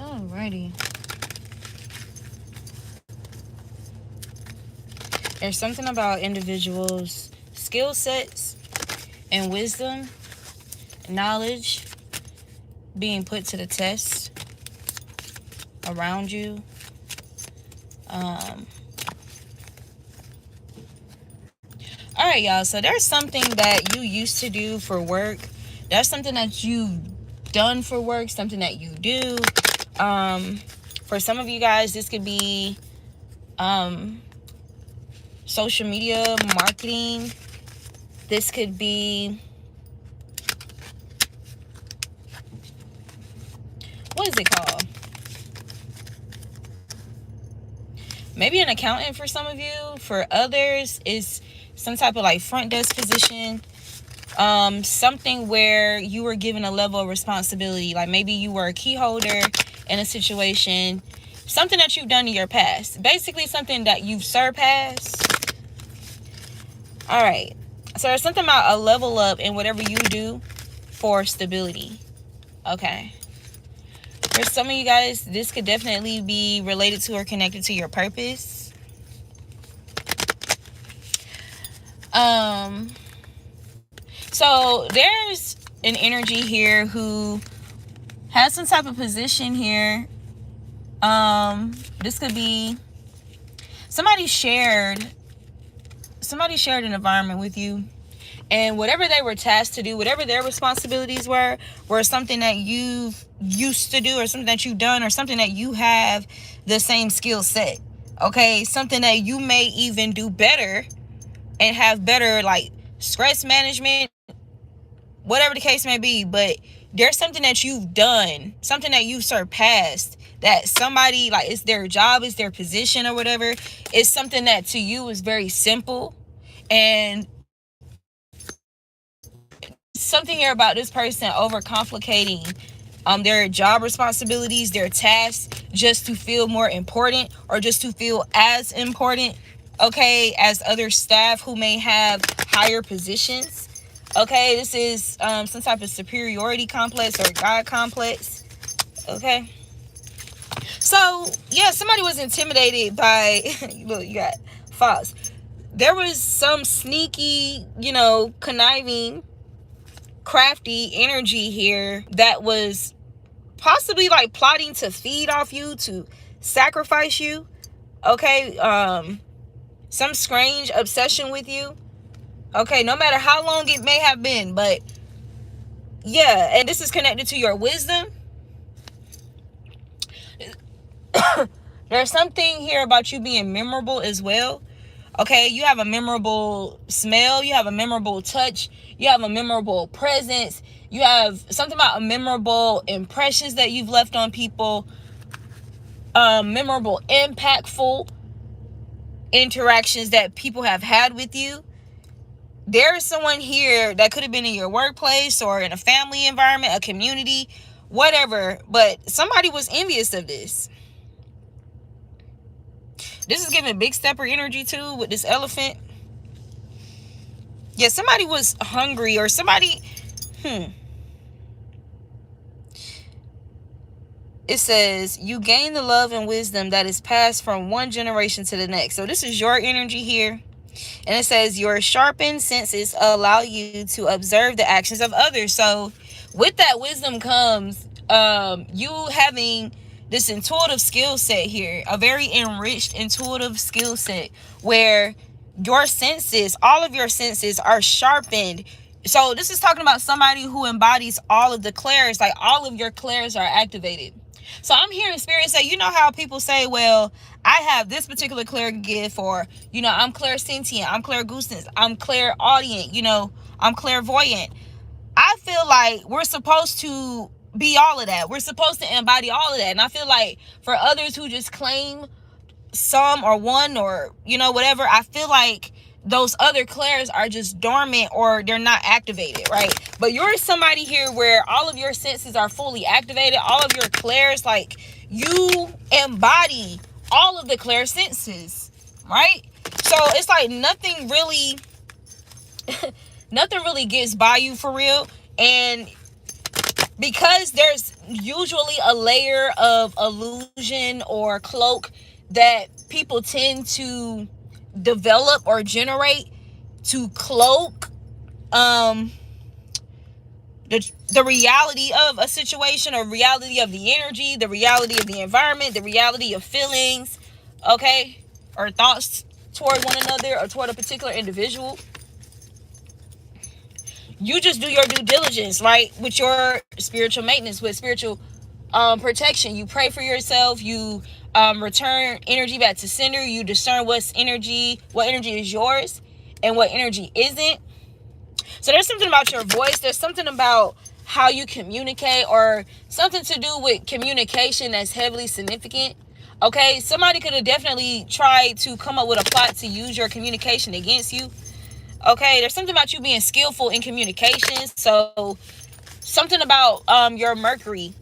Alrighty. There's something about individuals' skill sets and wisdom, knowledge being put to the test around you. All right, y'all. So there's something that you used to do for work. There's something that you've done for work, something that you do. For some of you guys, this could be social media marketing. This could be, what is it called? Maybe an accountant for some of you. For others, is some type of like front desk position. Something where you were given a level of responsibility. Like maybe you were a key holder in a situation. Something that you've done in your past. Basically something that you've surpassed. All right. So there's something about a level up in whatever you do for stability. Okay. For some of you guys, this could definitely be related to or connected to your purpose. So there's an energy here who has some type of position here. This could be somebody shared an environment with you, and whatever they were tasked to do, whatever their responsibilities were something that you've used to do, or something that you've done, or something that you have the same skill set. Okay, something that you may even do better and have better like stress management, whatever the case may be. But there's something that you've done, something that you've surpassed, that somebody, like, it's their job, it's their position or whatever. It's something that to you is very simple. And something here about this person overcomplicating their job responsibilities, their tasks, just to feel more important, or just to feel as important, okay, as other staff who may have higher positions. Okay, this is some type of superiority complex or God complex. Okay. So, yeah, somebody was intimidated by, look, you got Fox. There was some sneaky, conniving, crafty energy here that was possibly like plotting to feed off you, to sacrifice you. Okay. Some strange obsession with you. Okay, no matter how long it may have been, but yeah, and this is connected to your wisdom. There's something here about you being memorable as well. Okay, you have a memorable smell, you have a memorable touch, you have a memorable presence, you have something about memorable impressions that you've left on people, memorable, impactful interactions that people have had with you. There is someone here that could have been in your workplace or in a family environment, a community, whatever, but somebody was envious of this. This is giving big stepper energy too with this elephant. Yeah, somebody was hungry, or somebody, It says, you gain the love and wisdom that is passed from one generation to the next. So this is your energy here. And it says, your sharpened senses allow you to observe the actions of others. So with that wisdom comes you having this intuitive skill set here, a very enriched intuitive skill set where your senses, all of your senses are sharpened. So this is talking about somebody who embodies all of the clairs, like all of your clairs are activated. So I'm hearing spirit say, you know how people say, well, I have this particular clair gift, or, I'm clairsentient, I'm clairgustance, I'm clairaudient, I'm clairvoyant. I feel like we're supposed to be all of that. We're supposed to embody all of that. And I feel like for others who just claim some or one or, whatever, I feel like those other clairs are just dormant or they're not activated, right? But you're somebody here where all of your senses are fully activated. All of your clairs, like, you embody all of the clair senses, right? So it's like nothing really gets by you for real. And because there's usually a layer of illusion or cloak that people tend to develop or generate to cloak um the reality of a situation, or reality of the energy, the reality of the environment, the reality of feelings, okay, or thoughts toward one another or toward a particular individual. You just do your due diligence, right, with your spiritual maintenance, with spiritual protection. You pray for yourself. You return energy back to sender. You discern what energy is yours and what energy isn't. So there's something about your voice. There's something about how you communicate, or something to do with communication that's heavily significant. Okay, somebody could have definitely tried to come up with a plot to use your communication against you. Okay, there's something about you being skillful in communication. So something about your Mercury.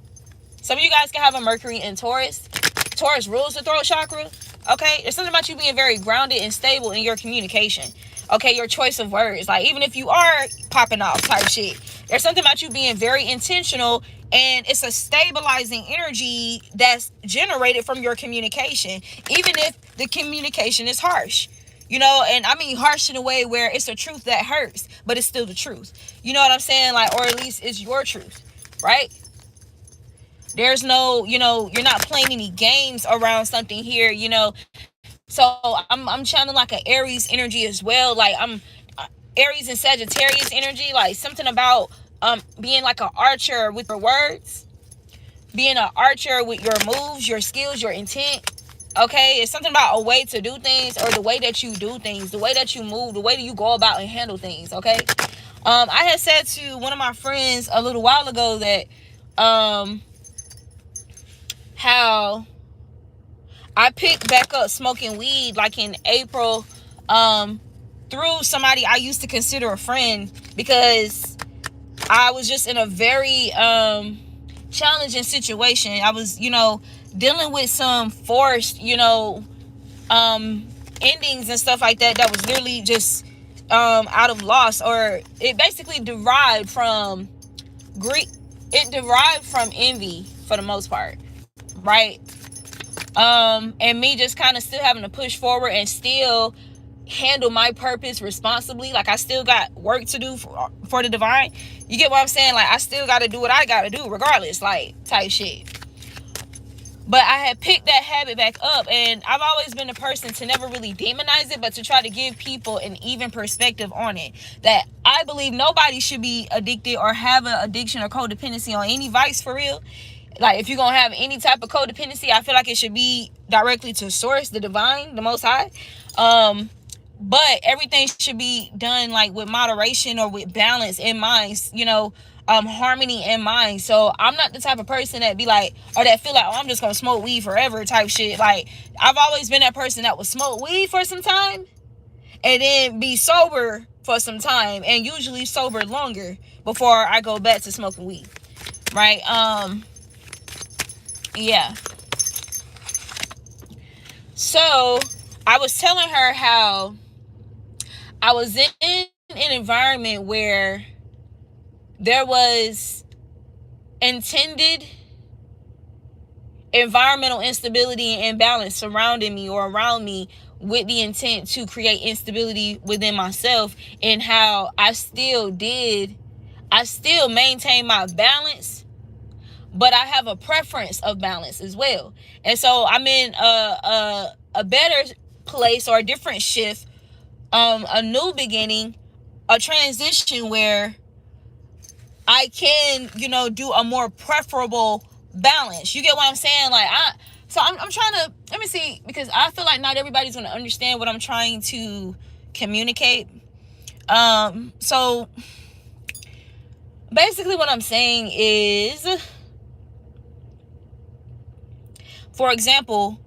Some of you guys can have a Mercury in Taurus. Taurus rules the throat chakra. Okay, there's something about you being very grounded and stable in your communication. Okay, your choice of words. Like, even if you are popping off type shit, there's something about you being very intentional, and it's a stabilizing energy that's generated from your communication, even if the communication is harsh. And I mean harsh in a way where it's a truth that hurts, but it's still the truth. You know what I'm saying? Like, or at least it's your truth, right? There's no, you're not playing any games around something here, So I'm channeling like an Aries energy as well. Like, I'm Aries and Sagittarius energy, like something about being like an archer with your words, being an archer with your moves, your skills, your intent. Okay, it's something about a way to do things, or the way that you do things, the way that you move, the way that you go about and handle things. Okay, I had said to one of my friends a little while ago that how I picked back up smoking weed like in April, through somebody I used to consider a friend, because I was just in a very challenging situation. I was, dealing with some forced, endings and stuff like that was literally just out of loss, or it basically derived from greed. It derived from envy for the most part, right? And me just kind of still having to push forward and still handle my purpose responsibly. Like, I still got work to do for the divine. You get what I'm saying? Like, I still got to do what I got to do regardless, like, type shit. But I had picked that habit back up, and I've always been a person to never really demonize it, but to try to give people an even perspective on it. That I believe nobody should be addicted or have an addiction or codependency on any vice, for real. Like, if you're gonna have any type of codependency, I feel like it should be directly to source, the divine, the most high. But everything should be done like with moderation or with balance in mind, harmony in mind. So I'm not the type of person that be like, or that feel like, oh, I'm just gonna smoke weed forever type shit. Like, I've always been that person that would smoke weed for some time and then be sober for some time, and usually sober longer before I go back to smoking weed, right? Yeah. So I was telling her how I was in an environment where there was intended environmental instability and imbalance surrounding me or around me, with the intent to create instability within myself, and how I still maintain my balance, but I have a preference of balance as well. And so I'm in a better place, or a different shift, a new beginning, a transition where I can, do a more preferable balance. You get what I'm saying? Like, I'm trying to, let me see, because I feel like not everybody's going to understand what I'm trying to communicate. So basically what I'm saying is, for example,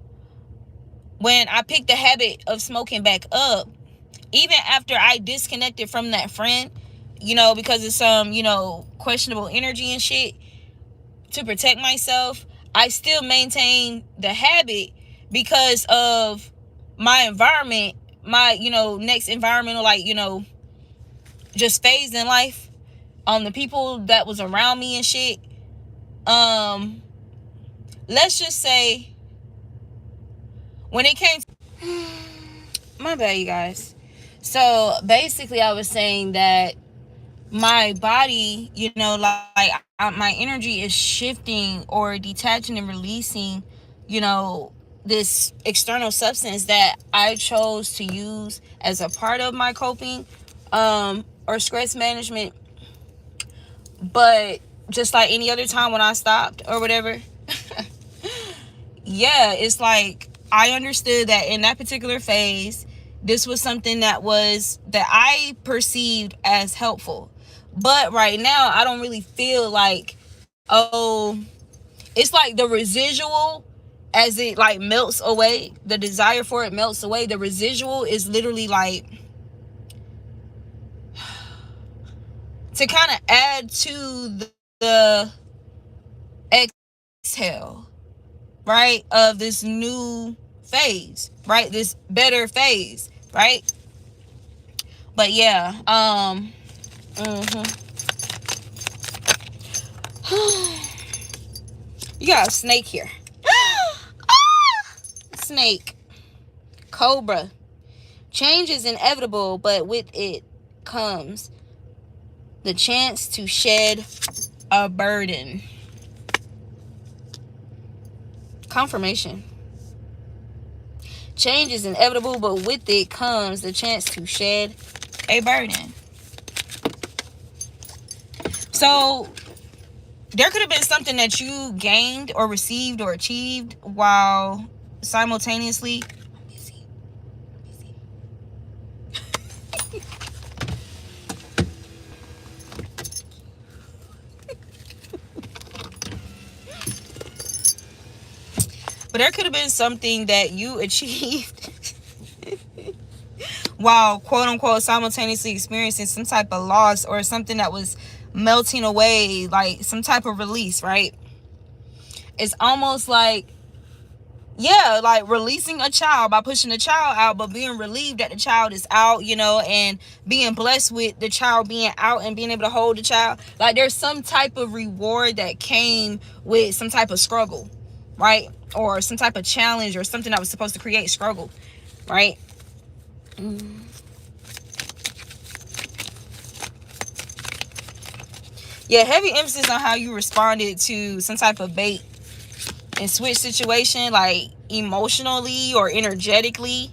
when I picked the habit of smoking back up, even after I disconnected from that friend, because of some, questionable energy and shit, to protect myself, I still maintain the habit because of my environment, my, next environmental, like, just phase in life, the people that was around me and shit. um let's just say when it came to, my bad, you guys. So basically I was saying that my body, my energy is shifting or detaching and releasing, this external substance that I chose to use as a part of my coping or stress management. But just like any other time when I stopped or whatever, yeah, it's like I understood that in that particular phase, this was something that I perceived as helpful. But right now, I don't really feel like, oh, it's like the residual, as it like melts away, the desire for it melts away. The residual is literally like to kind of add to the exhale, right, of this new phase, right, this better phase, right. But yeah, you got a snake here. Snake, cobra. Change is inevitable, but with it comes the chance to shed a burden. Confirmation. Change is inevitable, but with it comes the chance to shed a burden. So there could have been something that you gained or received or achieved while simultaneously but there could have been something that you achieved while quote unquote simultaneously experiencing some type of loss or something that was melting away, like some type of release, right? It's almost like, yeah, like releasing a child by pushing the child out, but being relieved that the child is out, and being blessed with the child being out and being able to hold the child. Like there's some type of reward that came with some type of struggle, right? Or some type of challenge or something that was supposed to create struggle, right? Yeah, heavy emphasis on how you responded to some type of bait and switch situation, like emotionally or energetically.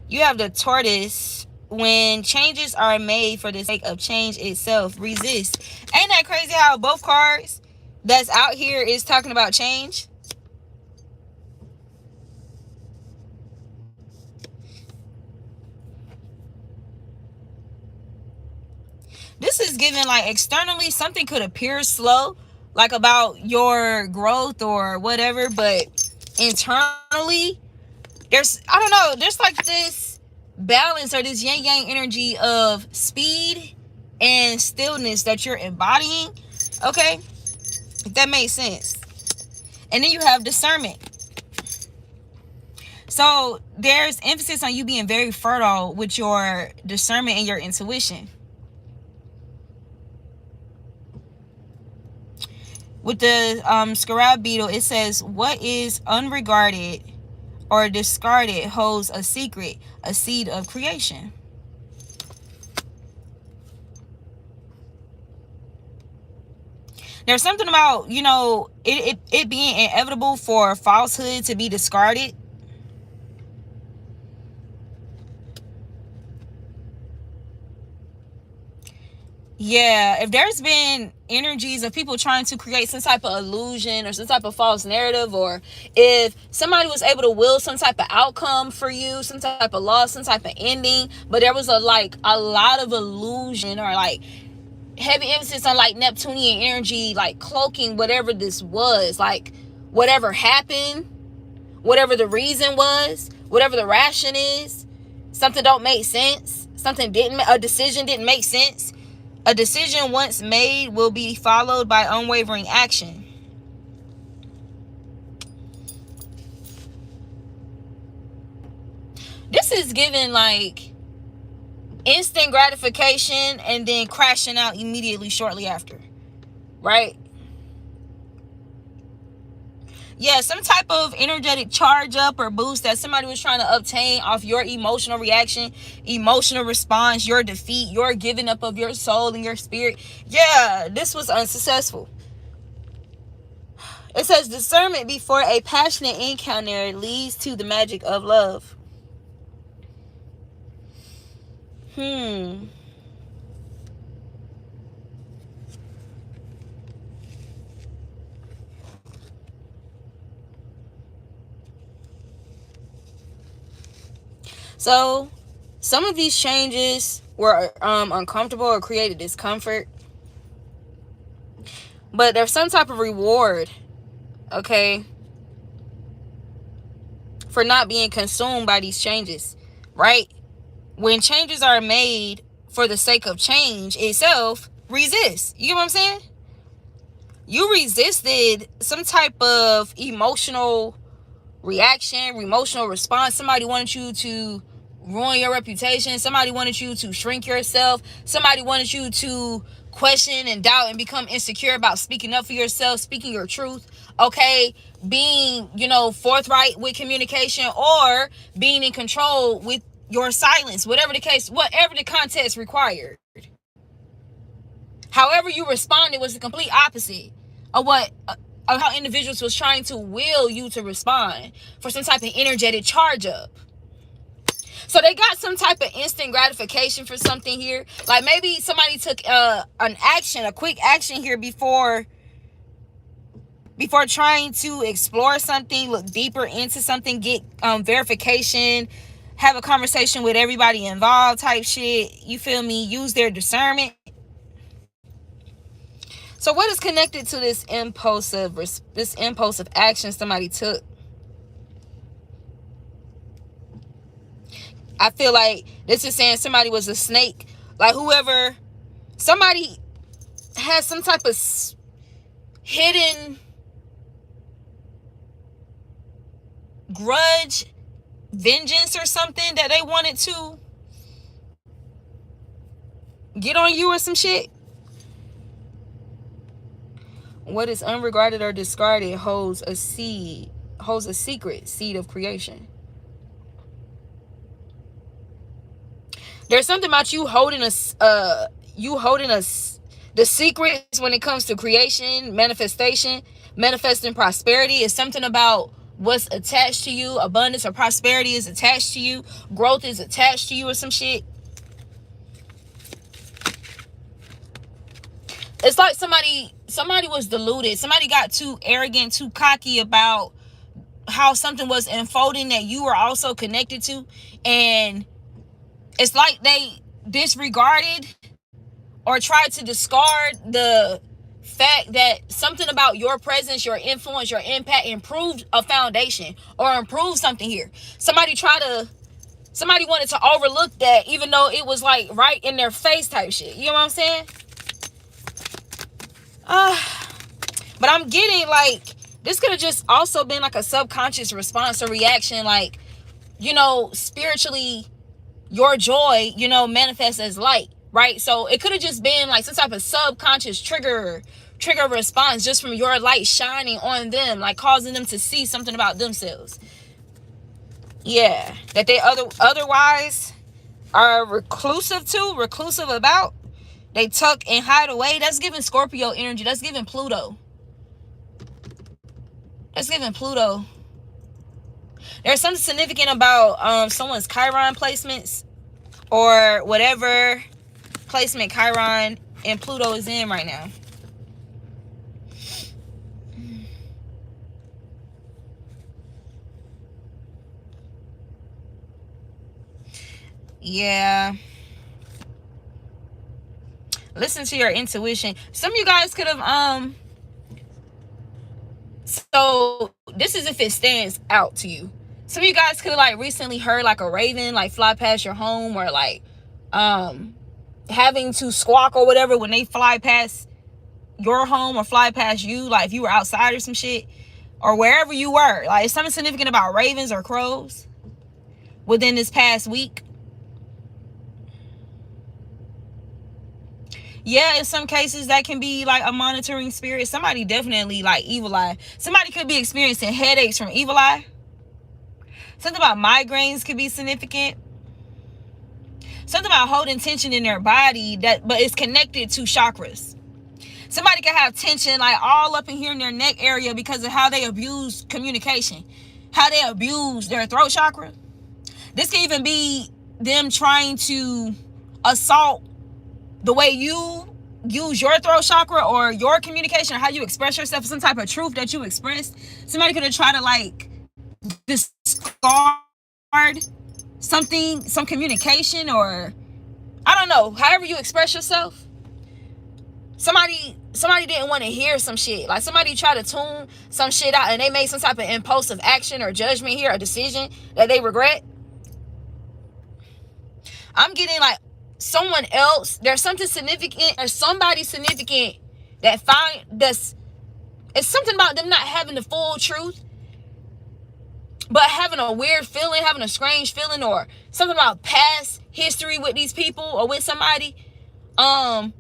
You have the tortoise. When changes are made for the sake of change itself, resist. Ain't that crazy how both cards that's out here is talking about change? This is giving like externally something could appear slow, like about your growth or whatever, but internally I don't know, there's like this balance or this yin yang energy of speed and stillness that you're embodying. Okay, if that makes sense. And then you have discernment. So there's emphasis on you being very fertile with your discernment and your intuition. With the scarab beetle, it says, what is unregarded or discarded holds a secret, a seed of creation. There's something about, it being inevitable for falsehood to be discarded. Yeah, if there's been energies of people trying to create some type of illusion or some type of false narrative, or if somebody was able to will some type of outcome for you, some type of loss, some type of ending, but there was a lot of illusion or like heavy emphasis on like Neptunian energy, like cloaking whatever this was, like whatever happened, whatever the reason was, whatever the ration is, something don't make sense, a decision didn't make sense. A decision once made will be followed by unwavering action. This is given like instant gratification and then crashing out immediately shortly after, right? Yeah, some type of energetic charge up or boost that somebody was trying to obtain off your emotional reaction, emotional response, your defeat, your giving up of your soul and your spirit. Yeah, this was unsuccessful. It says discernment before a passionate encounter leads to the magic of love. Hmm. So, some of these changes were uncomfortable or created discomfort, but there's some type of reward, okay, for not being consumed by these changes, right? When changes are made for the sake of change itself, resist. You get what I'm saying? You resisted some type of emotional reaction, emotional response. Somebody wanted you to ruin your reputation. Somebody wanted you to shrink yourself. Somebody wanted you to question and doubt and become insecure about speaking up for yourself, speaking your truth, okay, being, forthright with communication, or being in control with your silence, whatever the case, whatever the context required. However you responded was the complete opposite of how individuals was trying to will you to respond for some type of energetic charge up. So they got some type of instant gratification for something here. Like maybe somebody took an action, a quick action here before trying to explore something, look deeper into something, get verification, have a conversation with everybody involved type shit. You feel me? Use their discernment. So what is connected to this impulsive action somebody took? I feel like this is saying somebody was a snake. Like somebody has some type of hidden grudge, vengeance or something that they wanted to get on you or some shit. What is unregarded or discarded holds a secret seed of creation. There's something about you holding the secrets when it comes to creation, manifestation, manifesting prosperity. Is something about what's attached to you. Abundance or prosperity is attached to you. Growth is attached to you or some shit. It's like somebody was deluded. Somebody got too arrogant, too cocky about how something was unfolding that you were also connected to. And it's like they disregarded or tried to discard the fact that something about your presence, your influence, your impact improved a foundation or improved something here. Somebody wanted to overlook that, even though it was like right in their face type shit. You know what I'm saying? But I'm getting like, this could have just also been like a subconscious response or reaction. Like, spiritually, your joy, manifests as light, right? So it could have just been like some type of subconscious trigger response just from your light shining on them, like causing them to see something about themselves. Yeah, that they otherwise are reclusive about. They tuck and hide away. That's giving Scorpio energy. That's giving Pluto. There's something significant about someone's Chiron placements, or whatever placement Chiron and Pluto is in right now. Yeah. Listen to your intuition. Some of you guys could have so this is if it stands out to you. Some of you guys could have like recently heard like a raven like fly past your home, or like having to squawk or whatever when they fly past your home or fly past you, like if you were outside or some shit, or wherever you were. Like, it's something significant about ravens or crows within this past week. Yeah, in some cases that can be like a monitoring spirit. Somebody definitely like evil eye. Somebody could be experiencing headaches from evil eye. Something about migraines could be significant. Something about holding tension in their body but it's connected to chakras. Somebody could have tension like all up in here in their neck area because of how they abuse communication, how they abuse their throat chakra. This can even be them trying to assault the way you use your throat chakra or your communication or how you express yourself, some type of truth that you express. Somebody could have tried to like discard something, some communication, or I don't know, however you express yourself. Somebody didn't want to hear some shit. Like somebody tried to tune some shit out and they made some type of impulsive action or judgment here, a decision that they regret. I'm getting like someone else, there's something significant or somebody significant it's something about them not having the full truth, but having a weird feeling, having a strange feeling, or something about past history with these people or with somebody, kind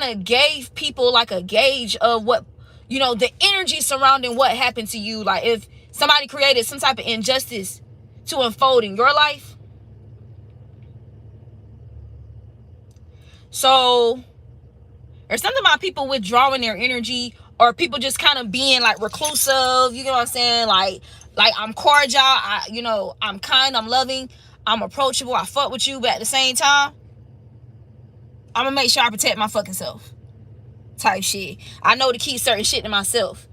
of gave people like a gauge of what, the energy surrounding what happened to you. Like if somebody created some type of injustice to unfold in your life. So there's something about people withdrawing their energy, or people just kind of being like reclusive, you know what I'm saying? Like I'm cordial, I'm kind, I'm loving, I'm approachable, I fuck with you, but at the same time, I'm gonna make sure I protect my fucking self. Type shit. I know to keep certain shit to myself.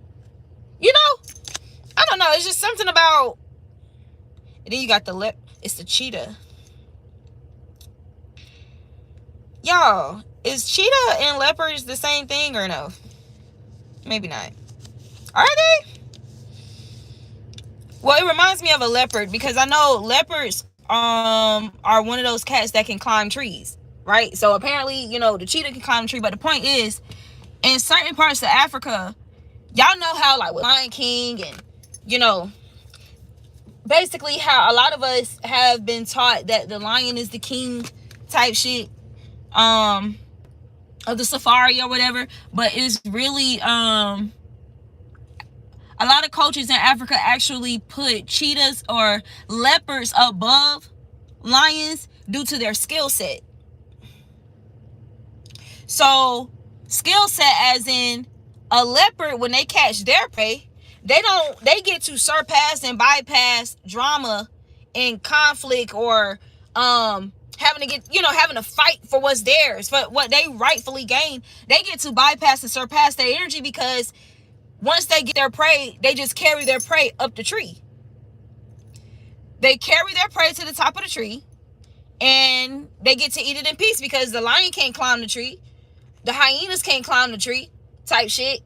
I don't know. It's just something about. And then you got it's the cheetah. Y'all, is cheetah and leopards the same thing or no? Maybe not. Are they? Well, it reminds me of a leopard because I know leopards are one of those cats that can climb trees, right? So apparently, the cheetah can climb a tree, but the point is, in certain parts of Africa, y'all know how like with Lion King and basically how a lot of us have been taught that the lion is the king type shit of the safari or whatever, but it's really a lot of cultures in Africa actually put cheetahs or leopards above lions due to their skill set. So skill set as in a leopard, when they catch their prey, they get to surpass and bypass drama and conflict, or having to fight for what's theirs, for what they rightfully gain. They get to bypass and surpass their energy because once they get their prey, they just carry their prey up the tree. They carry their prey to the top of the tree and they get to eat it in peace because the lion can't climb the tree. The hyenas can't climb the tree type shit.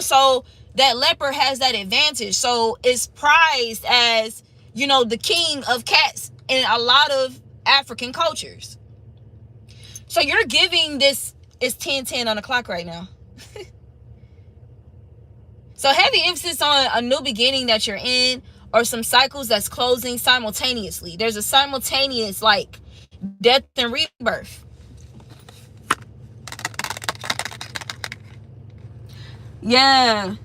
So that leopard has that advantage. So it's prized as, the king of cats in a lot of African cultures. So you're giving this, it's 10:10 on the clock right now. So heavy emphasis on a new beginning that you're in, or some cycles that's closing simultaneously. There's a simultaneous like death and rebirth. Yeah,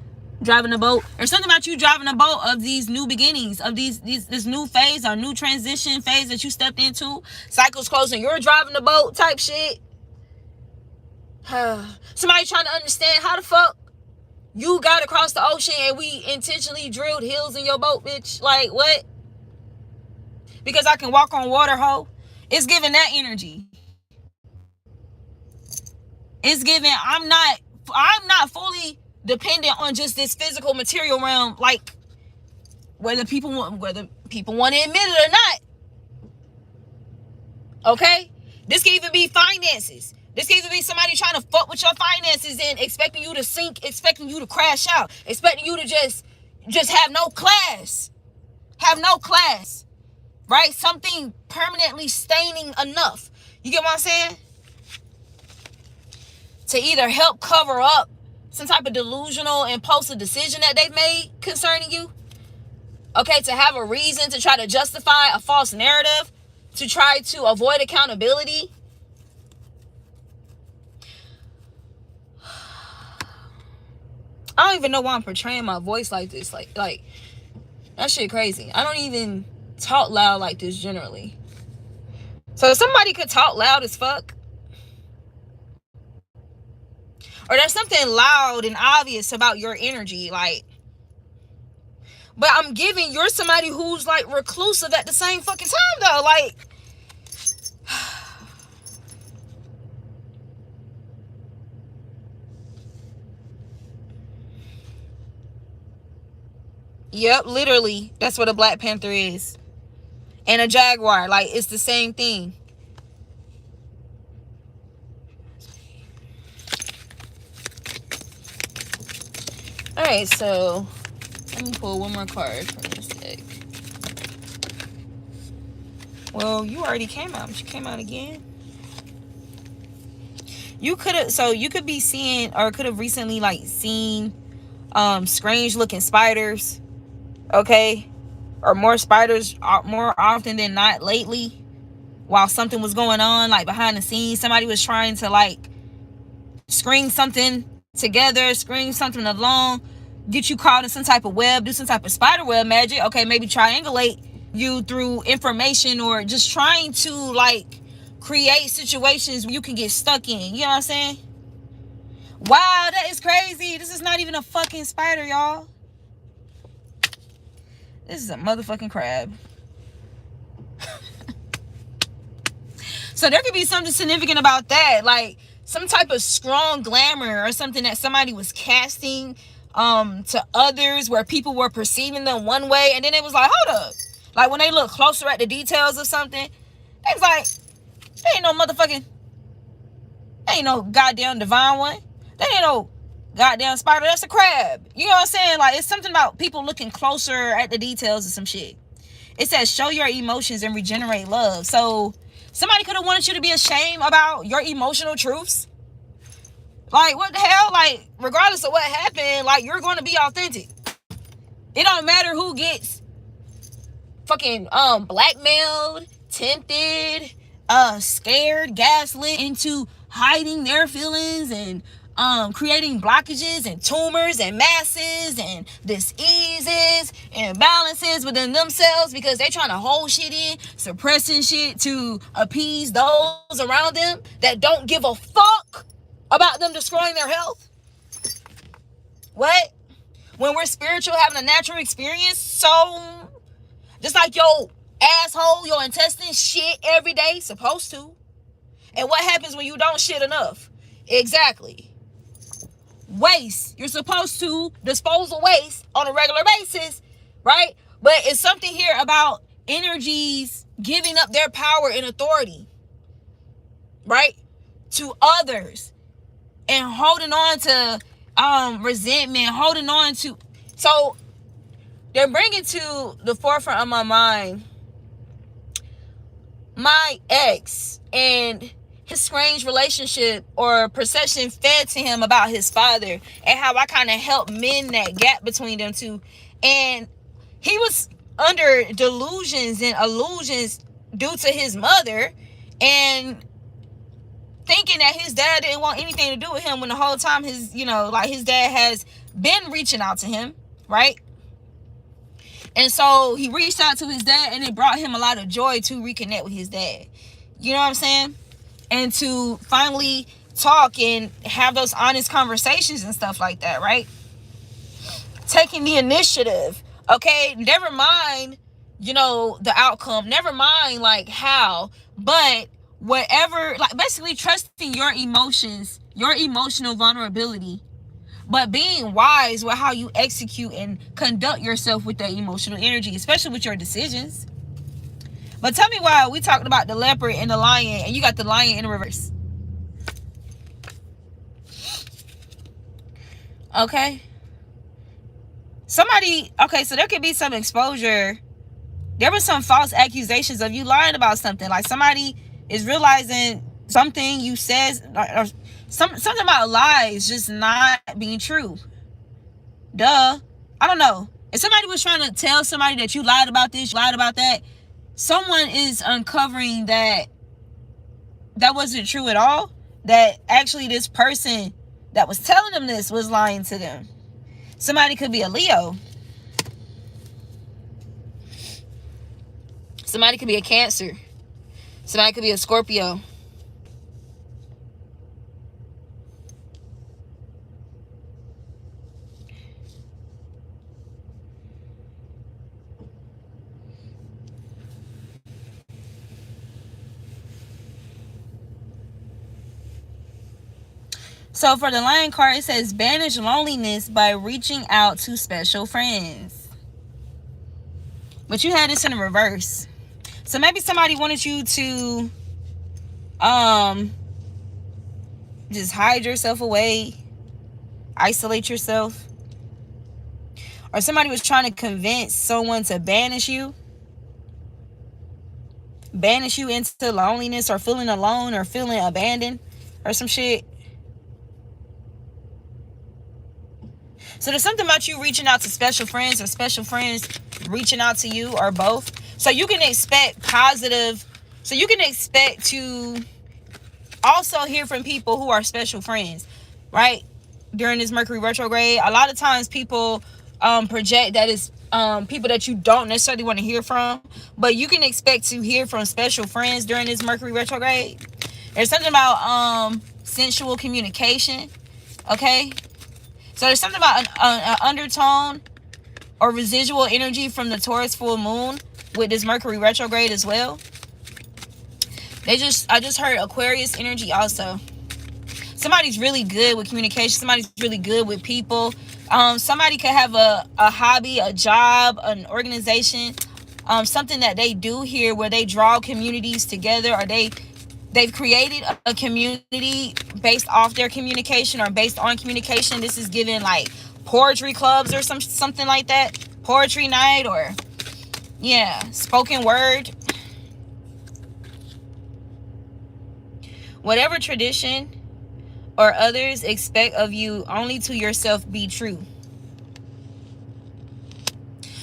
driving a boat. There's something about you driving a boat of these new beginnings, of this new phase or new transition phase that you stepped into. Cycles closing. You're driving the boat type shit. Somebody trying to understand how the fuck you got across the ocean and we intentionally drilled hills in your boat, bitch. Like, what? Because I can walk on water, ho. It's giving that energy. It's giving, I'm not fully dependent on just this physical material realm, like whether people want to admit it or not. Okay? This can even be finances. This can even be somebody trying to fuck with your finances and expecting you to sink, expecting you to crash out, expecting you to just have no class. Have no class. Right? Something permanently staining enough. You get what I'm saying? To either help cover up some type of delusional, impulsive decision that they've made concerning you. Okay, to have a reason to try to justify a false narrative, to try to avoid accountability. I don't even know why I'm portraying my voice like this. Like that shit crazy. I don't even talk loud like this generally. So if somebody could talk loud as fuck, or there's something loud and obvious about your energy, like, but I'm giving you're somebody who's like reclusive at the same fucking time though. Like, yep, literally, that's what a Black Panther is. And a jaguar, like, it's the same thing. Alright, so let me pull one more card from this deck. Well, you already came out, but you came out again. You could have, so you could be seeing, or could have recently like seen strange looking spiders, okay, or more spiders more often than not lately, while something was going on like behind the scenes. Somebody was trying to like string something together, string something along, get you caught in some type of web, do some type of spider web magic, okay, maybe triangulate you through information, or just trying to like create situations where you can get stuck in. You know what I'm saying? Wow, that is crazy. This is not even a fucking spider, y'all. This is a motherfucking crab. So there could be something significant about that, like some type of strong glamour or something that somebody was casting to others, where people were perceiving them one way, and then it was like, hold up, like when they look closer at the details of something, it's like, they ain't no goddamn divine one, they ain't no goddamn spider, that's a crab. You know what I'm saying? Like, it's something about people looking closer at the details of some shit. It says show your emotions and regenerate love. So somebody could have wanted you to be ashamed about your emotional truths. Like, what the hell? Like, regardless of what happened, like, you're going to be authentic. It don't matter who gets fucking blackmailed, tempted, scared, gaslit into hiding their feelings and creating blockages and tumors and masses and diseases and imbalances within themselves, because they're trying to hold shit in, suppressing shit to appease those around them that don't give a fuck about them destroying their health. What? When we're spiritual, having a natural experience, so just like your asshole, your intestines shit every day, supposed to. And what happens when you don't shit enough? Exactly. Waste. You're supposed to dispose of waste on a regular basis, right? But it's something here about energies giving up their power and authority, right, to others, and holding on to resentment, holding on to. So they're bringing to the forefront of my mind my ex and his strange relationship or perception fed to him about his father, and how I kind of helped mend that gap between them two. And he was under delusions and illusions due to his mother, and thinking that his dad didn't want anything to do with him, when the whole time his, like his dad has been reaching out to him, right? And so he reached out to his dad, and it brought him a lot of joy to reconnect with his dad. You know what I'm saying? And to finally talk and have those honest conversations and stuff like that, right? Taking the initiative, okay? Never mind, the outcome. Never mind, like, how. But whatever, like, basically trusting your emotions, your emotional vulnerability, but being wise with how you execute and conduct yourself with that emotional energy, especially with your decisions. But tell me why we talked about the leopard and the lion, and you got the lion in reverse. Okay. So there could be some exposure. There was some false accusations of you lying about something. Like, somebody is realizing something you said, or something about lies just not being true. Duh. I don't know. If somebody was trying to tell somebody that you lied about this, you lied about that, someone is uncovering that wasn't true at all. That actually this person that was telling them this was lying to them. Somebody could be a Leo. Somebody could be a Cancer. Somebody could be a Scorpio. So for the Lion card, it says banish loneliness by reaching out to special friends. But you had this in the reverse. So maybe somebody wanted you to just hide yourself away, isolate yourself. Or somebody was trying to convince someone to banish you into loneliness, or feeling alone, or feeling abandoned, or some shit. So there's something about you reaching out to special friends, or special friends reaching out to you, or both. So you can expect positive. So you can expect to also hear from people who are special friends, right? During this Mercury retrograde, a lot of times people project that it's people that you don't necessarily want to hear from, but you can expect to hear from special friends during this Mercury retrograde. There's something about sensual communication, okay? So there's something about an undertone or residual energy from the Taurus full moon with this Mercury retrograde as well. I just heard Aquarius energy also. Somebody's really good with communication. Somebody's really good with people. Somebody could have a hobby, a job, an organization, something that they do here where they draw communities together, or they've created a community based off their communication or based on communication. This is given like poetry clubs or something like that. Poetry night, or yeah, spoken word. Whatever tradition or others expect of you, only to yourself be true.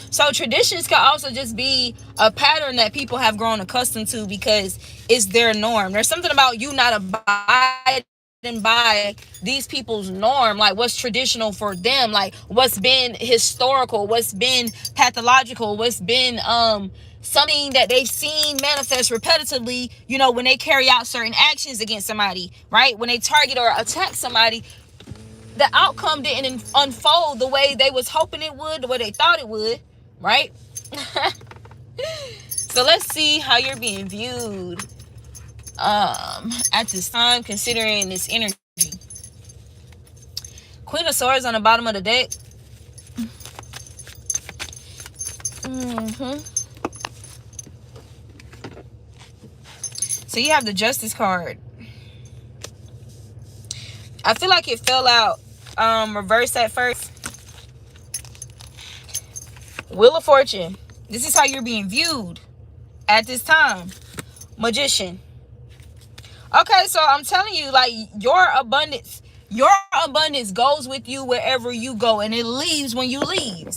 So traditions can also just be a pattern that people have grown accustomed to because it's their norm. There's something about you not abiding by these people's norm, like what's traditional for them, like what's been historical, what's been pathological, what's been something that they've seen manifest repetitively, you know, when they carry out certain actions against somebody, right? When they target or attack somebody, the outcome didn't unfold the way they was hoping it would, the way they thought it would, right? So let's see how you're being viewed at this time, considering this energy. Queen of Swords on the bottom of the deck. So you have the Justice card. I feel like it fell out reversed at first. Wheel of Fortune. This is how you're being viewed at this time. Magician. Okay, so I'm telling you, like, your abundance goes with you wherever you go, and it leaves when you leave.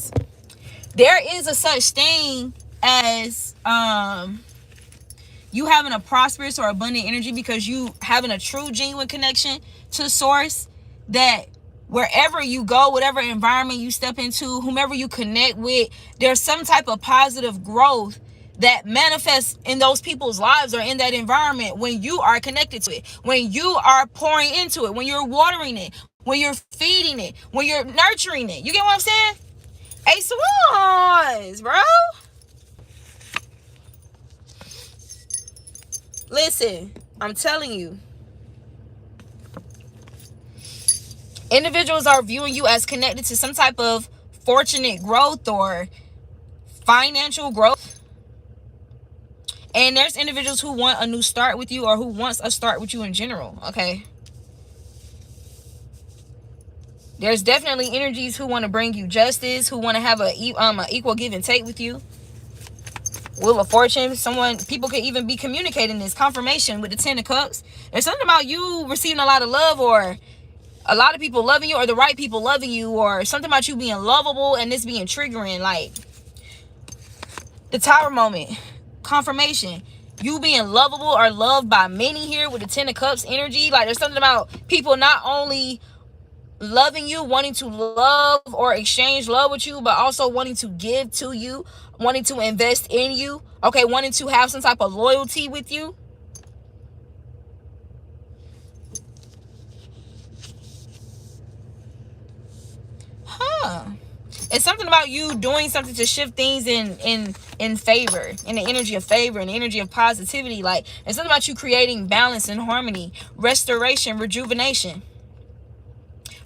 There is a such thing as you having a prosperous or abundant energy because you having a true, genuine connection to source, that wherever you go, whatever environment you step into, whomever you connect with, there's some type of positive growth that manifests in those people's lives or in that environment when you are connected to it, when you are pouring into it, when you're watering it, when you're feeding it, when you're nurturing it. You get what I'm saying? Ace of Wands, bro. Listen, I'm telling you. Individuals are viewing you as connected to some type of fortunate growth or financial growth. And there's individuals who want a new start with you, or who wants a start with you in general, okay? There's definitely energies who want to bring you justice, who want to have a equal give and take with you. Wheel of Fortune. People could even be communicating this. Confirmation with the Ten of Cups. There's something about you receiving a lot of love, or a lot of people loving you, or the right people loving you, or something about you being lovable and this being triggering. Like the Tower moment. Confirmation. You being lovable or loved by many here with the Ten of Cups energy. Like there's something about people not only loving you, wanting to love or exchange love with you, but also wanting to give to you, wanting to invest in you, okay, wanting to have some type of loyalty with you. It's something about you doing something to shift things in favor, in the energy of favor, in the energy of positivity. Like, it's something about you creating balance and harmony, restoration, rejuvenation,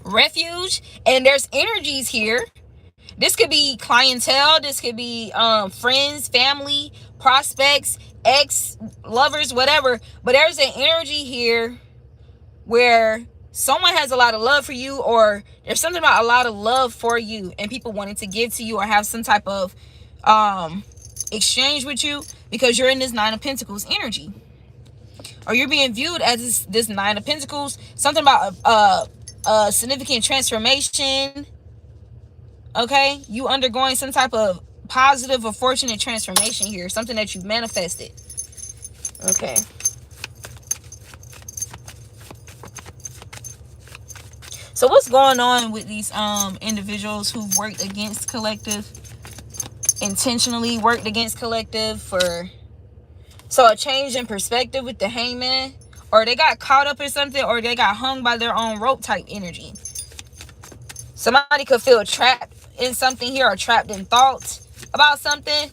refuge. And there's energies here. This could be clientele, this could be friends, family, prospects, ex lovers, whatever. But there's an energy here where someone has a lot of love for you, or there's something about a lot of love for you and people wanting to give to you or have some type of exchange with you, because you're in this Nine of Pentacles energy, or you're being viewed as this Nine of Pentacles. Something about a significant transformation. Okay, you undergoing some type of positive or fortunate transformation here, something that you've manifested. Okay. So what's going on with these individuals who've worked against collective, intentionally worked against collective for, so a change in perspective with the Hangman, or they got caught up in something, or they got hung by their own rope type energy. Somebody could feel trapped in something here, or trapped in thoughts about something,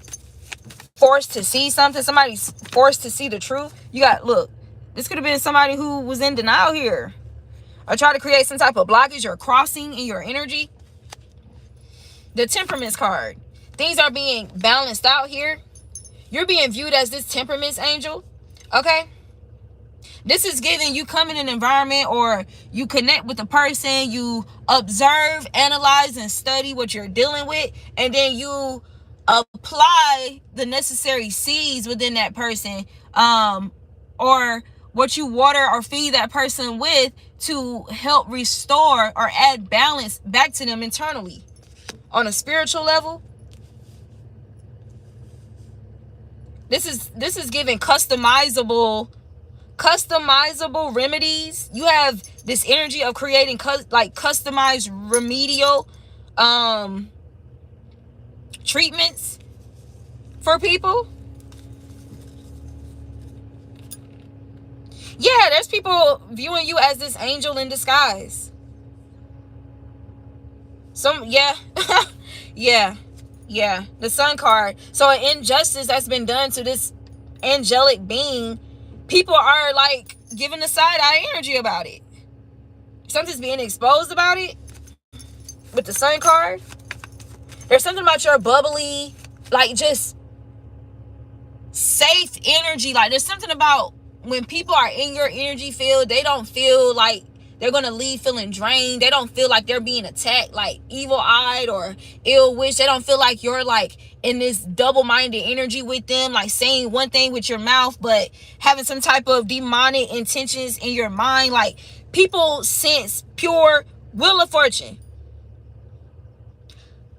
forced to see something. Somebody's forced to see the truth. You got, look, this could have been somebody who was in denial here, or try to create some type of blockage or crossing in your energy. The Temperaments card. Things are being balanced out here. You're being viewed as this Temperaments angel. Okay? This is giving you come in an environment, or you connect with a person, you observe, analyze, and study what you're dealing with, and then you apply the necessary seeds within that person, or what you water or feed that person with to help restore or add balance back to them internally. On a spiritual level, this is giving customizable remedies. You have this energy of creating customized remedial treatments for people. Yeah, there's people viewing you as this angel in disguise. Yeah. Yeah, the Sun card. So an injustice that's been done to this angelic being, people are like giving the side-eye energy about it. Something's being exposed about it with the Sun card. There's something about your bubbly, like, just safe energy. Like, there's something about when people are in your energy field, they don't feel like they're gonna leave feeling drained. They don't feel like they're being attacked, like evil-eyed or ill-wished. They don't feel like you're like in this double-minded energy with them, like saying one thing with your mouth but having some type of demonic intentions in your mind. Like, people sense pure Wheel of Fortune,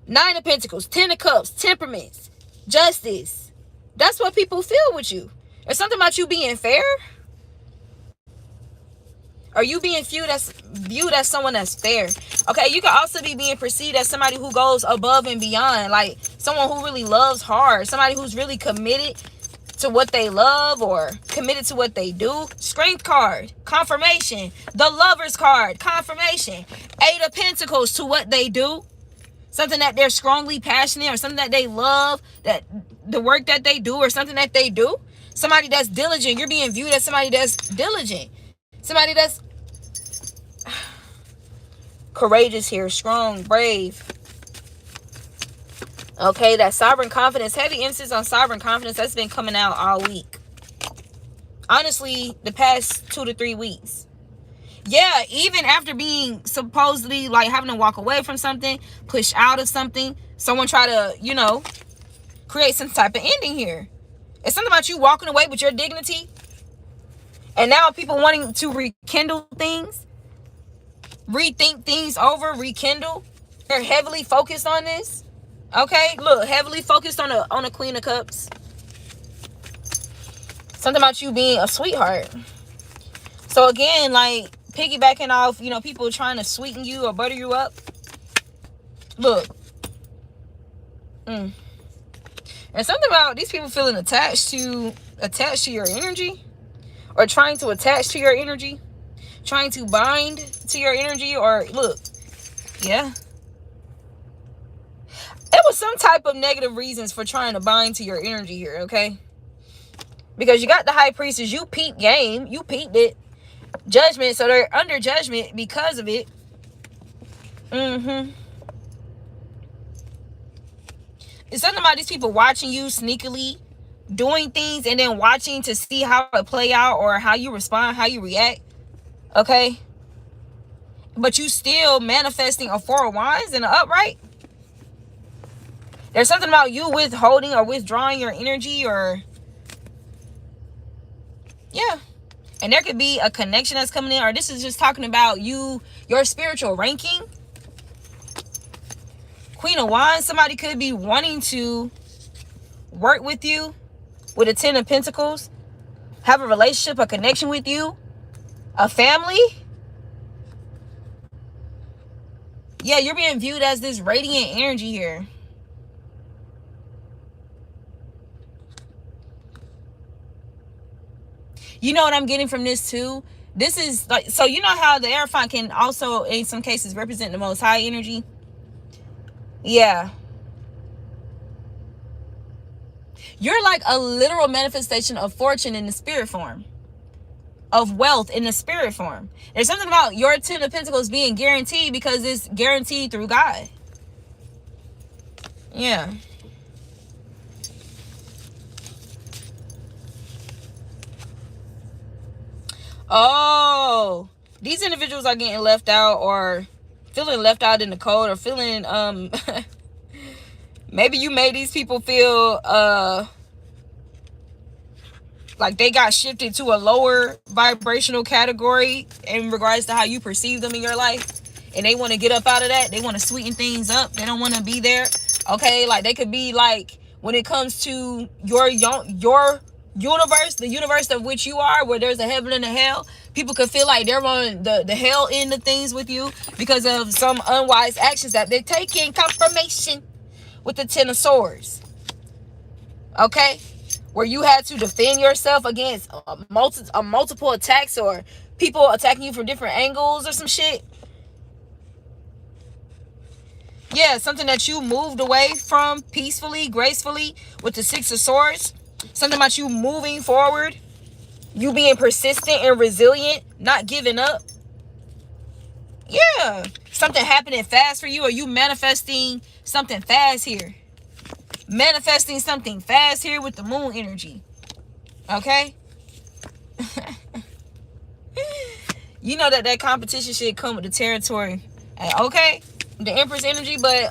Nine of Pentacles, Ten of Cups, Temperaments, Justice. That's what people feel with you. There's something about you being fair. Are you being viewed as someone that's fair? Okay, you can also be being perceived as somebody who goes above and beyond, like someone who really loves hard, somebody who's really committed to what they love or committed to what they do. Strength card, confirmation. The Lovers card, confirmation. Eight of Pentacles, to what they do. Something that they're strongly passionate, or something that they love, that the work that they do, or something that they do. Somebody that's diligent. You're being viewed as somebody that's diligent. Somebody that's courageous here, strong, brave. Okay, that sovereign confidence, heavy emphasis on sovereign confidence, that's been coming out all week. Honestly, the past 2 to 3 weeks. Yeah, even after being supposedly like having to walk away from something, push out of something, someone try to, create some type of ending here. It's something about you walking away with your dignity. And now people wanting to rekindle things, rethink things over, rekindle. They're heavily focused on this. Okay, look, heavily focused on a Queen of Cups. Something about you being a sweetheart. So again, like, piggybacking off, people trying to sweeten you or butter you up. Look. And something about these people feeling attached to your energy, or trying to attach to your energy, trying to bind to your energy. Or look, yeah, it was some type of negative reasons for trying to bind to your energy here, okay? Because you got the high priestess, you peeped game, you peeped it, judgment, so they're under judgment because of it. It's something about these people watching you sneakily doing things, and then watching to see how it play out, or how you respond, how you react, okay? But you still manifesting a Four of Wands in the upright. There's something about you withholding or withdrawing your energy, or yeah. And there could be a connection that's coming in, or this is just talking about you, your spiritual ranking. Queen of Wands, somebody could be wanting to work with you with a 10 of Pentacles, have a relationship, a connection with you, a family. Yeah, you're being viewed as this radiant energy here. You know what I'm getting from this too? This is like, so you know how the Hierophant can also in some cases represent the Most High energy? Yeah. You're like a literal manifestation of fortune in the spirit form, of wealth in the spirit form. There's something about your 10 of Pentacles being guaranteed because it's guaranteed through God. Yeah. Oh, these individuals are getting left out, or feeling left out in the cold, or feeling maybe you made these people feel like they got shifted to a lower vibrational category in regards to how you perceive them in your life, and they want to get up out of that. They want to sweeten things up. They don't want to be there. Okay, like they could be like, when it comes to your universe, the universe of which you are, where there's a heaven and a hell, people could feel like they're on the hell end of things with you because of some unwise actions that they're taking. Confirmation with the 10 of Swords. Okay, where you had to defend yourself against multiple attacks, or people attacking you from different angles or some shit. Yeah, something that you moved away from peacefully, gracefully with the 6 of Swords. Something about you moving forward, you being persistent and resilient, not giving up. Yeah, something happening fast for you, or you manifesting something fast here. Manifesting something fast here with the moon energy. Okay? You know that competition shit come with the territory. Okay? The Empress energy, but